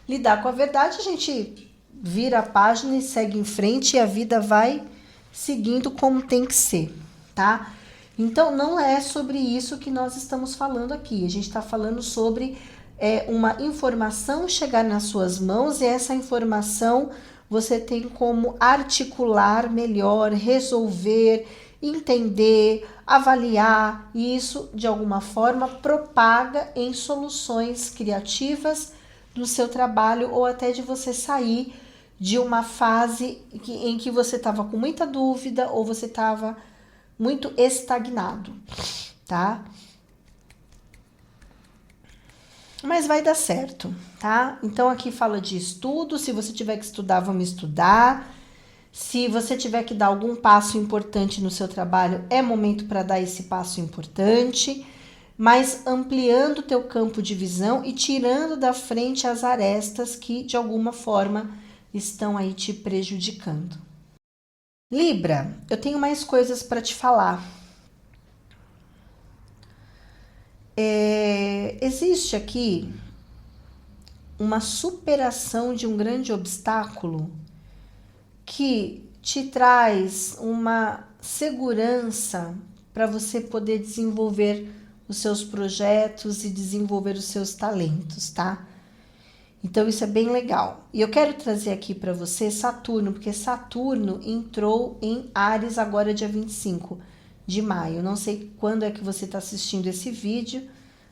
lidar com a verdade, a gente vira a página e segue em frente e a vida vai seguindo como tem que ser, tá? Então, não é sobre isso que nós estamos falando aqui. A gente está falando sobre uma informação chegar nas suas mãos e essa informação você tem como articular melhor, resolver, entender, avaliar, e isso de alguma forma propaga em soluções criativas do seu trabalho ou até de você sair de uma fase em que você estava com muita dúvida ou você estava muito estagnado, tá? Mas vai dar certo, tá? Então aqui fala de estudo, se você tiver que estudar, vamos estudar. Se você tiver que dar algum passo importante no seu trabalho, é momento para dar esse passo importante, mas ampliando o teu campo de visão e tirando da frente as arestas que de alguma forma estão aí te prejudicando. Libra, eu tenho mais coisas para te falar. Existe aqui uma superação de um grande obstáculo que te traz uma segurança para você poder desenvolver os seus projetos e desenvolver os seus talentos, tá? Então isso é bem legal. E eu quero trazer aqui para você Saturno, porque Saturno entrou em Áries agora dia 25 de maio. Não sei quando é que você está assistindo esse vídeo.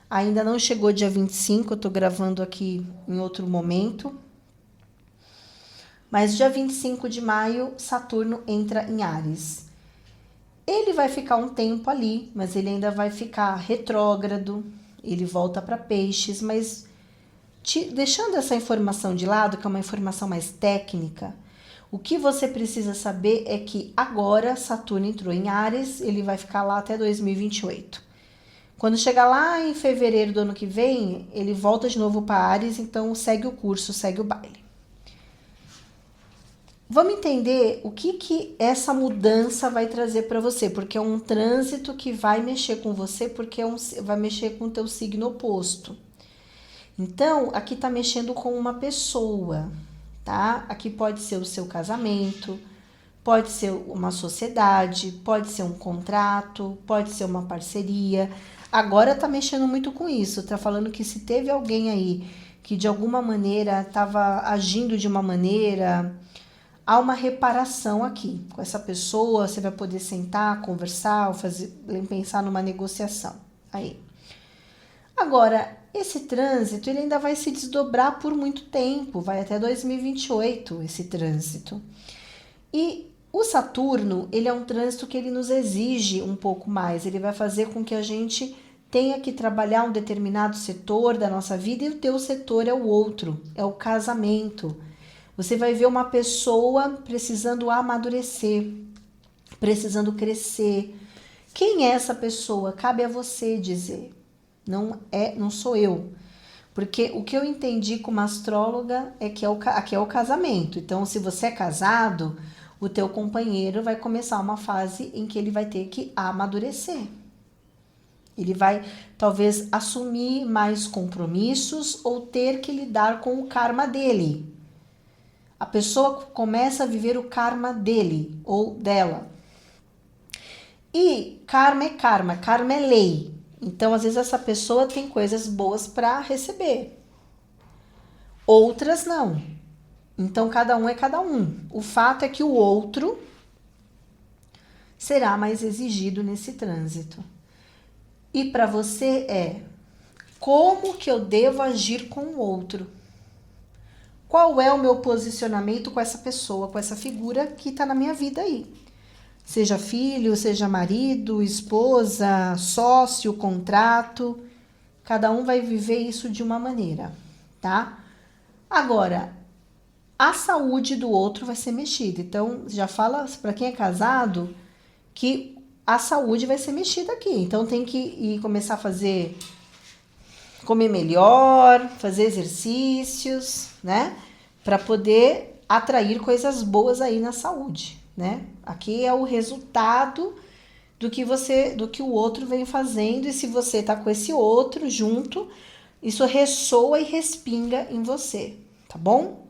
Ainda não chegou dia 25, eu tô gravando aqui em outro momento. Mas dia 25 de maio, Saturno entra em Áries. Ele vai ficar um tempo ali, mas ele ainda vai ficar retrógrado. Ele volta para Peixes, mas deixando essa informação de lado, que é uma informação mais técnica, o que você precisa saber é que agora Saturno entrou em Áries, ele vai ficar lá até 2028. Quando chegar lá em fevereiro do ano que vem, ele volta de novo para Áries, então segue o curso, segue o baile. Vamos entender o que essa mudança vai trazer para você, porque é um trânsito que vai mexer com você, porque vai mexer com o teu signo oposto. Então, aqui tá mexendo com uma pessoa, tá? Aqui pode ser o seu casamento, pode ser uma sociedade, pode ser um contrato, pode ser uma parceria. Agora tá mexendo muito com isso, tá falando que se teve alguém aí que de alguma maneira estava agindo de uma maneira, há uma reparação aqui. Com essa pessoa você vai poder sentar, conversar, pensar numa negociação. Aí. Agora, esse trânsito ele ainda vai se desdobrar por muito tempo, vai até 2028 esse trânsito. E o Saturno, ele é um trânsito que ele nos exige um pouco mais, ele vai fazer com que a gente tenha que trabalhar um determinado setor da nossa vida e o teu setor é o outro, é o casamento. Você vai ver uma pessoa precisando amadurecer, precisando crescer. Quem é essa pessoa? Cabe a você dizer. Não sou eu. Porque o que eu entendi como astróloga é que aqui é o casamento. Então, se você é casado, o teu companheiro vai começar uma fase em que ele vai ter que amadurecer. Ele vai, talvez, assumir mais compromissos ou ter que lidar com o karma dele. A pessoa começa a viver o karma dele ou dela. E karma é lei. Então, às vezes, essa pessoa tem coisas boas para receber. Outras não. Então, cada um é cada um. O fato é que o outro será mais exigido nesse trânsito. E para você como que eu devo agir com o outro? Qual é o meu posicionamento com essa pessoa, com essa figura que está na minha vida aí? Seja filho, seja marido, esposa, sócio, contrato, cada um vai viver isso de uma maneira, tá? Agora, a saúde do outro vai ser mexida. Então, já fala para quem é casado que a saúde vai ser mexida aqui. Então, tem que ir começar a comer melhor, fazer exercícios, né? Para poder atrair coisas boas aí na saúde, né? Aqui é o resultado do que o outro vem fazendo, e se você tá com esse outro junto, isso ressoa e respinga em você, tá bom?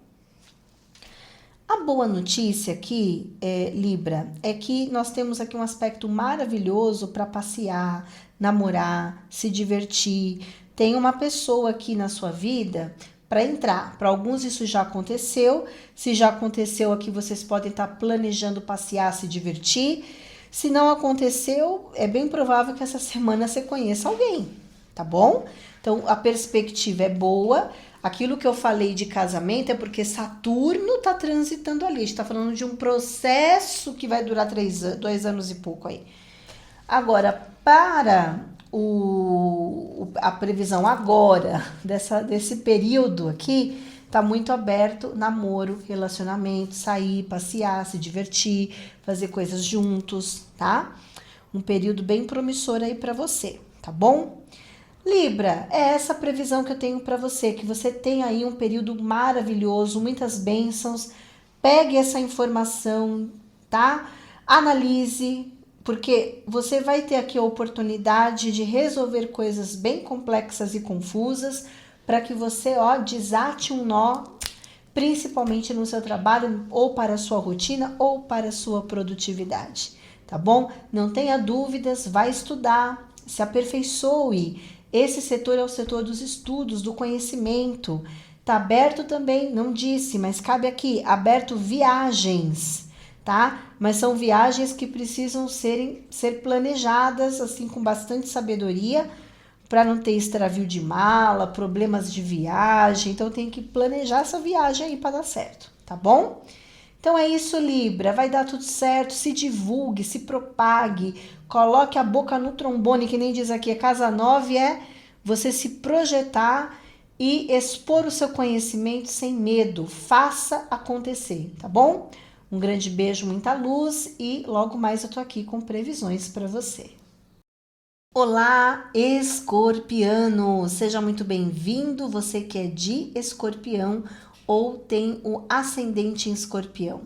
A boa notícia aqui, Libra, é que nós temos aqui um aspecto maravilhoso para passear, namorar, se divertir. Tem uma pessoa aqui na sua vida para entrar. Para alguns isso já aconteceu. Se já aconteceu aqui, vocês podem estar planejando passear, se divertir. Se não aconteceu, é bem provável que essa semana você conheça alguém, tá bom? Então, a perspectiva é boa. Aquilo que eu falei de casamento é porque Saturno está transitando ali. A gente está falando de um processo que vai durar 2 anos e pouco aí. Agora, para a previsão agora, desse período aqui, tá muito aberto namoro, relacionamento, sair, passear, se divertir, fazer coisas juntos, tá? Um período bem promissor aí para você, tá bom? Libra, é essa previsão que eu tenho para você, que você tem aí um período maravilhoso, muitas bênçãos. Pegue essa informação, tá? Analise, porque você vai ter aqui a oportunidade de resolver coisas bem complexas e confusas, para que você, desate um nó, principalmente no seu trabalho, ou para a sua rotina, ou para a sua produtividade, tá bom? Não tenha dúvidas, vai estudar, se aperfeiçoe. Esse setor é o setor dos estudos, do conhecimento. Tá aberto também, não disse, mas cabe aqui, aberto viagens, tá? Mas são viagens que precisam ser planejadas, assim, com bastante sabedoria, para não ter extravio de mala, problemas de viagem. Então, tem que planejar essa viagem aí para dar certo, tá bom? Então é isso, Libra, vai dar tudo certo, se divulgue, se propague, coloque a boca no trombone, que nem diz aqui, a casa 9 é você se projetar e expor o seu conhecimento sem medo, faça acontecer, tá bom? Um grande beijo, muita luz, e logo mais eu tô aqui com previsões para você. Olá, escorpiano, seja muito bem-vindo, você que é de escorpião ou tem o ascendente em escorpião.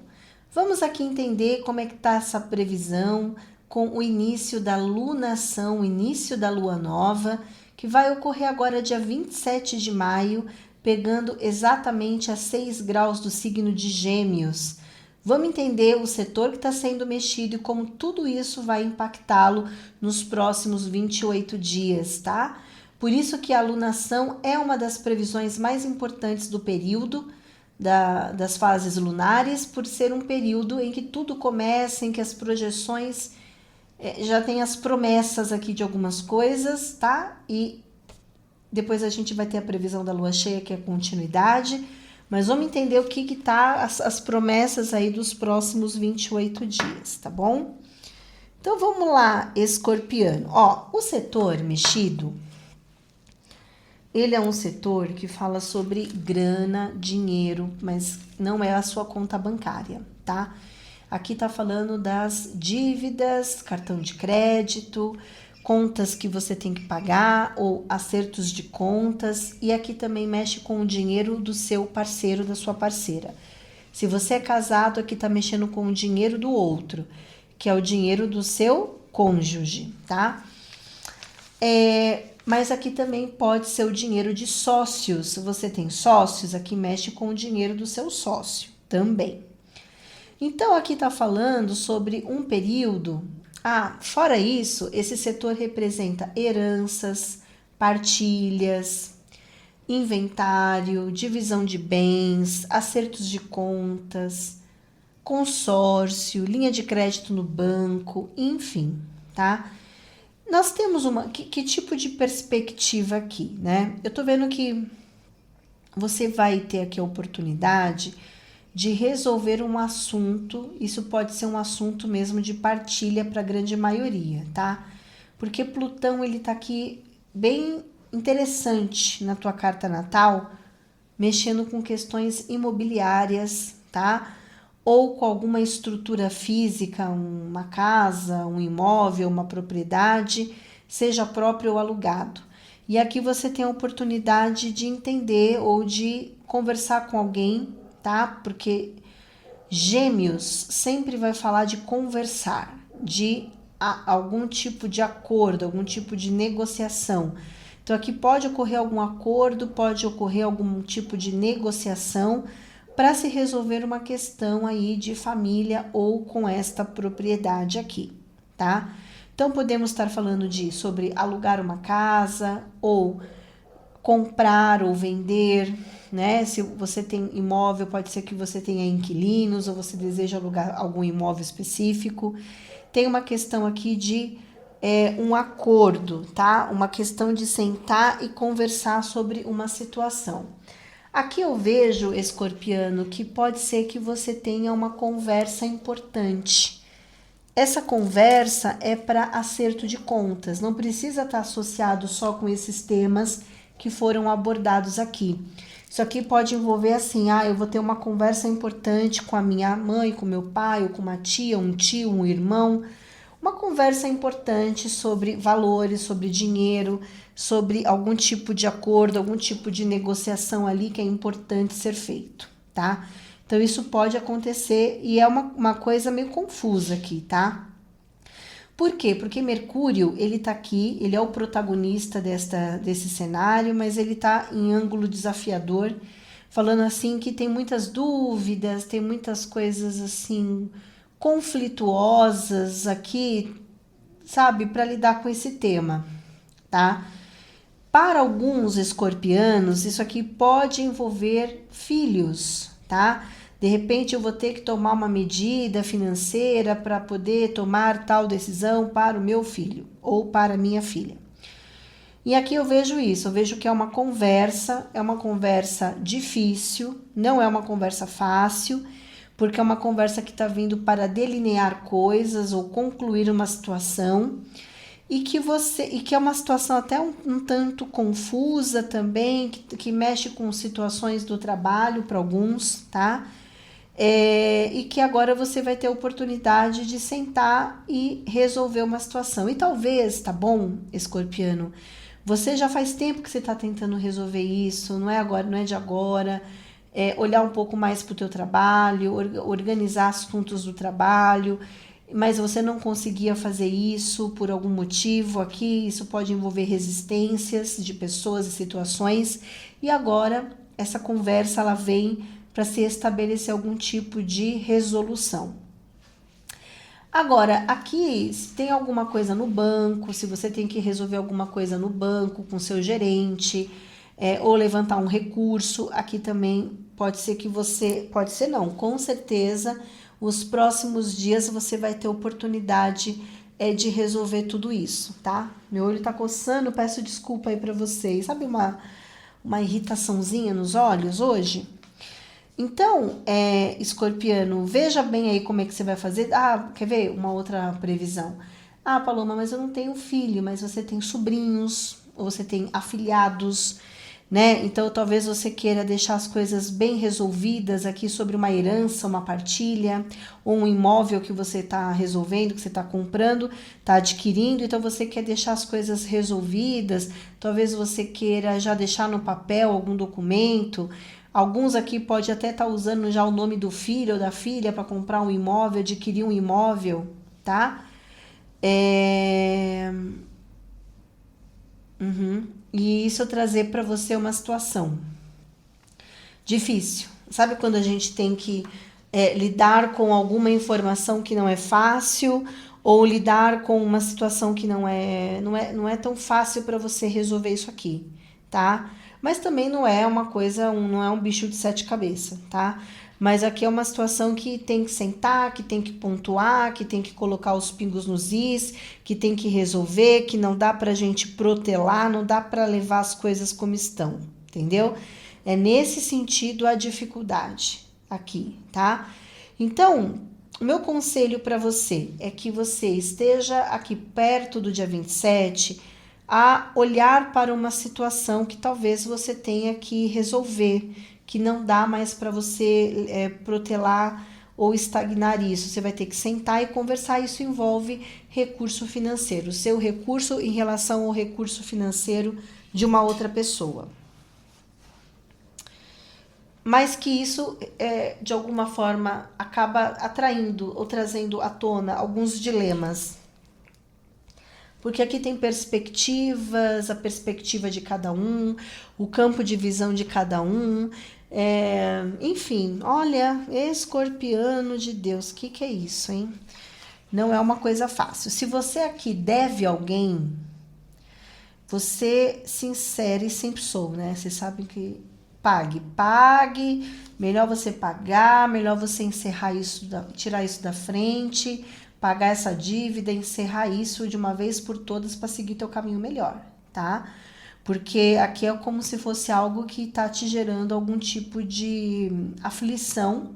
Vamos aqui entender como é que está essa previsão com o início da lunação, o início da lua nova, que vai ocorrer agora dia 27 de maio, pegando exatamente a 6 graus do signo de Gêmeos. Vamos entender o setor que está sendo mexido e como tudo isso vai impactá-lo nos próximos 28 dias, tá? Por isso que a lunação é uma das previsões mais importantes do período das fases lunares, por ser um período em que tudo começa, em que as projeções já tem as promessas aqui de algumas coisas, tá? E depois a gente vai ter a previsão da lua cheia, que é a continuidade, mas vamos entender o que tá as promessas aí dos próximos 28 dias, tá bom? Então vamos lá, escorpiano. O setor mexido, ele é um setor que fala sobre grana, dinheiro, mas não é a sua conta bancária, tá? Aqui tá falando das dívidas, cartão de crédito, contas que você tem que pagar ou acertos de contas. E aqui também mexe com o dinheiro do seu parceiro, da sua parceira. Se você é casado, aqui tá mexendo com o dinheiro do outro, que é o dinheiro do seu cônjuge, tá? Mas aqui também pode ser o dinheiro de sócios. Se você tem sócios, aqui mexe com o dinheiro do seu sócio também. Então, aqui está falando sobre um período. Fora isso, esse setor representa heranças, partilhas, inventário, divisão de bens, acertos de contas, consórcio, linha de crédito no banco, enfim, tá? Nós temos que tipo de perspectiva aqui, né? Eu tô vendo que você vai ter aqui a oportunidade de resolver um assunto, isso pode ser um assunto mesmo de partilha para a grande maioria, tá? Porque Plutão, ele tá aqui bem interessante na tua carta natal, mexendo com questões imobiliárias, tá? Ou com alguma estrutura física, uma casa, um imóvel, uma propriedade, seja próprio ou alugado. E aqui você tem a oportunidade de entender ou de conversar com alguém, tá? Porque Gêmeos sempre vai falar de conversar, de algum tipo de acordo, algum tipo de negociação. Então aqui pode ocorrer algum acordo, pode ocorrer algum tipo de negociação para se resolver uma questão aí de família ou com esta propriedade aqui, tá? Então podemos estar falando sobre alugar uma casa ou comprar ou vender, né? Se você tem imóvel, pode ser que você tenha inquilinos ou você deseja alugar algum imóvel específico. Tem uma questão aqui de um acordo, tá? Uma questão de sentar e conversar sobre uma situação. Aqui eu vejo, escorpiano, que pode ser que você tenha uma conversa importante. Essa conversa é para acerto de contas, não precisa estar associado só com esses temas que foram abordados aqui. Isso aqui pode envolver assim, eu vou ter uma conversa importante com a minha mãe, com meu pai, ou com uma tia, um tio, um irmão. Uma conversa importante sobre valores, sobre dinheiro, sobre algum tipo de acordo, algum tipo de negociação ali que é importante ser feito, tá? Então isso pode acontecer e é uma coisa meio confusa aqui, tá? Por quê? Porque Mercúrio, ele tá aqui, ele é o protagonista desse cenário, mas ele tá em ângulo desafiador, falando assim que tem muitas dúvidas, tem muitas coisas assim conflituosas aqui, sabe, para lidar com esse tema, tá? Para alguns escorpianos, isso aqui pode envolver filhos, tá? De repente eu vou ter que tomar uma medida financeira para poder tomar tal decisão para o meu filho ou para a minha filha. E aqui eu vejo isso, eu vejo que é uma conversa difícil, não é uma conversa fácil, porque é uma conversa que está vindo para delinear coisas ou concluir uma situação e que é uma situação até um tanto confusa também, que mexe com situações do trabalho para alguns, tá? E que agora você vai ter a oportunidade de sentar e resolver uma situação. E talvez, tá bom, escorpiano, você já faz tempo que você está tentando resolver isso, não é agora, não é de agora. Olhar um pouco mais para o teu trabalho, organizar assuntos do trabalho, mas você não conseguia fazer isso por algum motivo aqui, isso pode envolver resistências de pessoas e situações, e agora essa conversa ela vem para se estabelecer algum tipo de resolução. Agora, aqui, se tem alguma coisa no banco, se você tem que resolver alguma coisa no banco com seu gerente, ou levantar um recurso, aqui também pode ser que você, pode ser não, com certeza, os próximos dias você vai ter oportunidade de resolver tudo isso, tá? Meu olho tá coçando, peço desculpa aí pra vocês. Sabe uma irritaçãozinha nos olhos hoje? Então, escorpiano, veja bem aí como é que você vai fazer. Quer ver uma outra previsão? Paloma, mas eu não tenho filho, mas você tem sobrinhos, ou você tem afilhados, né? Então, talvez você queira deixar as coisas bem resolvidas aqui sobre uma herança, uma partilha, ou um imóvel que você está resolvendo, que você está comprando, está adquirindo. Então, você quer deixar as coisas resolvidas. Talvez você queira já deixar no papel algum documento. Alguns aqui pode até estar usando já o nome do filho ou da filha para comprar um imóvel, adquirir um imóvel, tá? E isso trazer para você uma situação difícil. Sabe quando a gente tem que lidar com alguma informação que não é fácil ou lidar com uma situação que não é tão fácil para você resolver isso aqui, tá? mas também não é uma coisa, não é um bicho de sete cabeças, tá? Mas aqui é uma situação que tem que sentar, que tem que pontuar, que tem que colocar os pingos nos is, que tem que resolver, que não dá pra gente protelar, não dá pra levar as coisas como estão, entendeu? É nesse sentido a dificuldade aqui, tá? Então, o meu conselho para você é que você esteja aqui perto do dia 27 a olhar para uma situação que talvez você tenha que resolver, que não dá mais para você protelar ou estagnar isso. Você vai ter que sentar e conversar. Isso envolve recurso financeiro, seu recurso em relação ao recurso financeiro de uma outra pessoa. Mas que isso, de alguma forma, acaba atraindo ou trazendo à tona alguns dilemas. Porque aqui tem perspectivas, a perspectiva de cada um, o campo de visão de cada um. Enfim, olha, escorpiano de Deus, o que é isso, hein? Não é uma coisa fácil. Se você aqui deve alguém, você sincere sempre sou, né? Vocês sabem que pague, melhor você pagar, melhor você encerrar isso, tirar isso da frente, pagar essa dívida, encerrar isso de uma vez por todas para seguir teu caminho melhor, tá? Porque aqui é como se fosse algo que tá te gerando algum tipo de aflição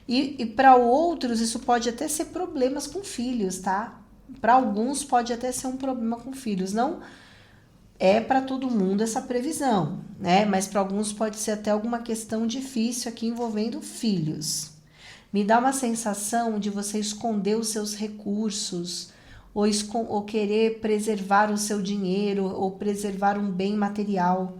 e para outros isso pode até ser problemas com filhos, tá? Para alguns pode até ser um problema com filhos, não é para todo mundo essa previsão, né? Mas para alguns pode ser até alguma questão difícil aqui envolvendo filhos. Me dá uma sensação de você esconder os seus recursos, ou querer preservar o seu dinheiro, ou preservar um bem material,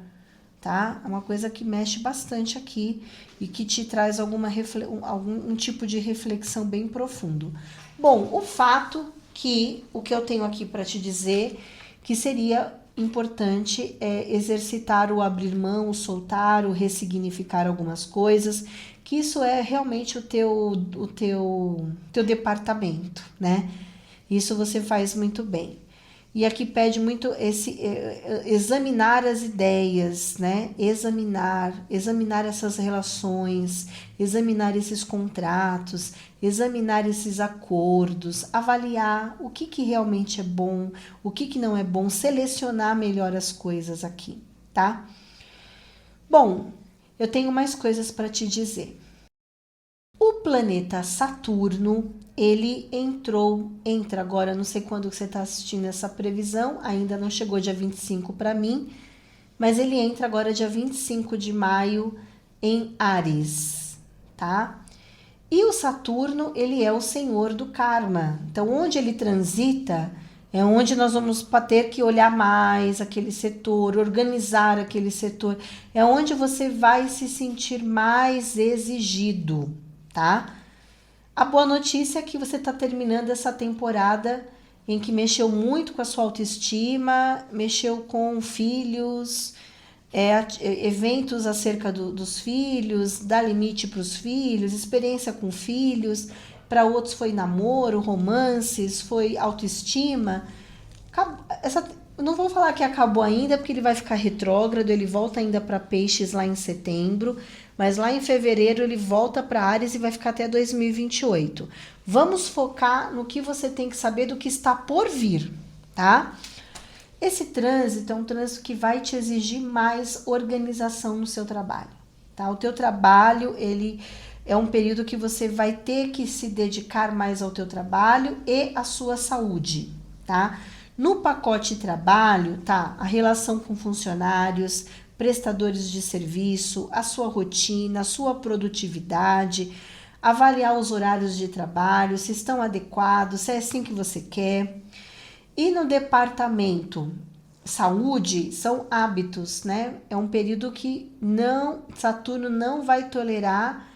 tá? É uma coisa que mexe bastante aqui e que te traz algum tipo de reflexão bem profundo. Bom, o fato que o que eu tenho aqui para te dizer que seria importante exercitar o abrir mão, o soltar, o ressignificar algumas coisas, que isso é realmente o teu departamento, né? Isso você faz muito bem. E aqui pede muito examinar as ideias, né? Examinar essas relações, examinar esses contratos, examinar esses acordos, avaliar o que realmente é bom, o que não é bom, selecionar melhor as coisas aqui, tá? Bom, eu tenho mais coisas para te dizer. O planeta Saturno, ele entra agora, não sei quando você está assistindo essa previsão, ainda não chegou dia 25 para mim, mas ele entra agora dia 25 de maio em Áries, tá? E o Saturno, ele é o senhor do karma, então onde ele transita é onde nós vamos ter que olhar mais aquele setor, organizar aquele setor, é onde você vai se sentir mais exigido, tá? A boa notícia é que você está terminando essa temporada em que mexeu muito com a sua autoestima, mexeu com filhos, eventos acerca dos filhos, dar limite para os filhos, experiência com filhos. Para outros foi namoro, romances, foi autoestima. Não vou falar que acabou ainda, porque ele vai ficar retrógrado, ele volta ainda para Peixes lá em setembro, mas lá em fevereiro ele volta para Áries e vai ficar até 2028. Vamos focar no que você tem que saber do que está por vir, tá? Esse trânsito é um trânsito que vai te exigir mais organização no seu trabalho, tá? O teu trabalho, ele é um período que você vai ter que se dedicar mais ao teu trabalho e à sua saúde, tá? No pacote trabalho, tá? A relação com funcionários, prestadores de serviço, a sua rotina, a sua produtividade, avaliar os horários de trabalho, se estão adequados, se é assim que você quer. E no departamento saúde, são hábitos, né? É um período que Saturno não vai tolerar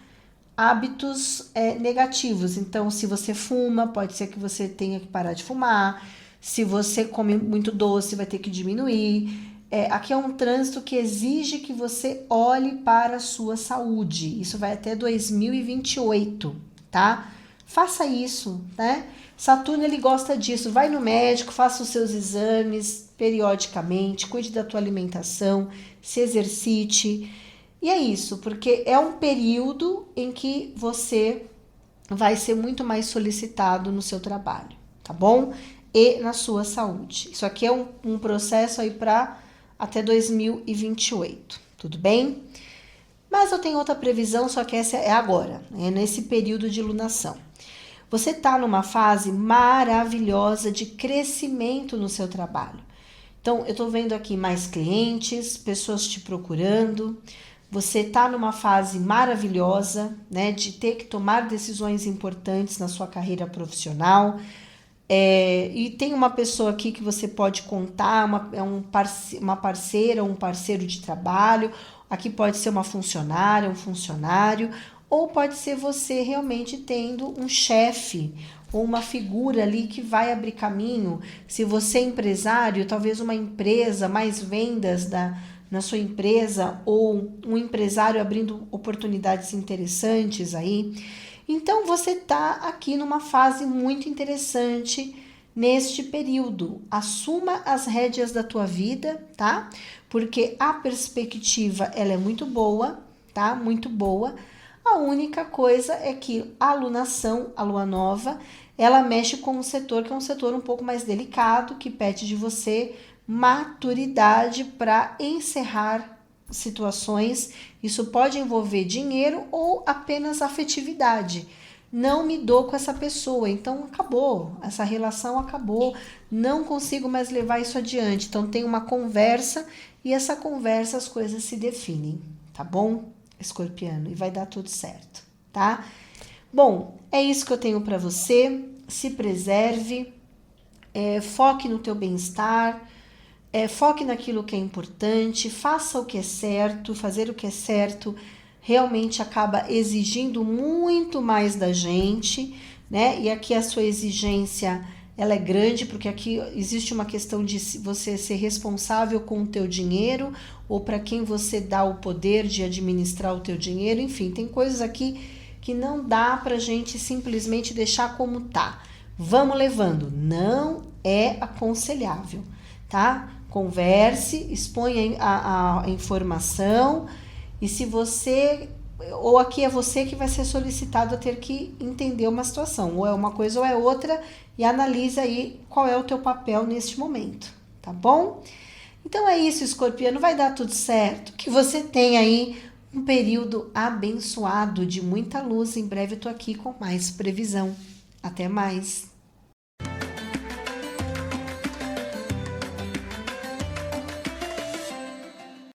hábitos negativos. Então, se você fuma, pode ser que você tenha que parar de fumar. Se você come muito doce, vai ter que diminuir. Aqui é um trânsito que exige que você olhe para a sua saúde. Isso vai até 2028, tá? faça isso, né? Saturno, ele gosta disso. Vai no médico, faça os seus exames periodicamente, cuide da tua alimentação, se exercite. E é isso, porque é um período em que você vai ser muito mais solicitado no seu trabalho, tá bom? E na sua saúde. Isso aqui é um processo aí para até 2028, tudo bem? Mas eu tenho outra previsão, só que essa é agora, é nesse período de lunação. Você está numa fase maravilhosa de crescimento no seu trabalho. Então, eu estou vendo aqui mais clientes, pessoas te procurando. Você está numa fase maravilhosa, né, de ter que tomar decisões importantes na sua carreira profissional. E tem uma pessoa aqui que você pode contar, uma parceira ou um parceiro de trabalho. Aqui pode ser uma funcionária, um funcionário, ou pode ser você realmente tendo um chefe ou uma figura ali que vai abrir caminho. Se você é empresário, talvez uma empresa, mais vendas na sua empresa, ou um empresário abrindo oportunidades interessantes aí. Então, você está aqui numa fase muito interessante neste período. Assuma as rédeas da tua vida, tá? Porque a perspectiva, ela é muito boa, tá? Muito boa. A única coisa é que a lunação, a lua nova, ela mexe com um setor que é um setor um pouco mais delicado, que pede de você maturidade para encerrar situações. Isso pode envolver dinheiro ou apenas afetividade. Não me dou com essa pessoa, então acabou, essa relação acabou, não consigo mais levar isso adiante. Então tem uma conversa e essa conversa as coisas se definem, tá bom, escorpiano? E vai dar tudo certo, tá? Bom, é isso que eu tenho para você. Se preserve, foque no teu bem-estar, foque naquilo que é importante, faça o que é certo. Fazer o que é certo realmente acaba exigindo muito mais da gente, né? E aqui a sua exigência, ela é grande, porque aqui existe uma questão de você ser responsável com o teu dinheiro, ou para quem você dá o poder de administrar o teu dinheiro. Enfim, tem coisas aqui que não dá pra gente simplesmente deixar como tá. Vamos levando, não é aconselhável, tá? Converse, exponha a informação, e se você, ou aqui é você que vai ser solicitado a ter que entender uma situação, ou é uma coisa ou é outra, e analisa aí qual é o teu papel neste momento, tá bom? Então é isso, escorpiano, vai dar tudo certo, que você tenha aí um período abençoado de muita luz. Em breve eu tô aqui com mais previsão. Até mais!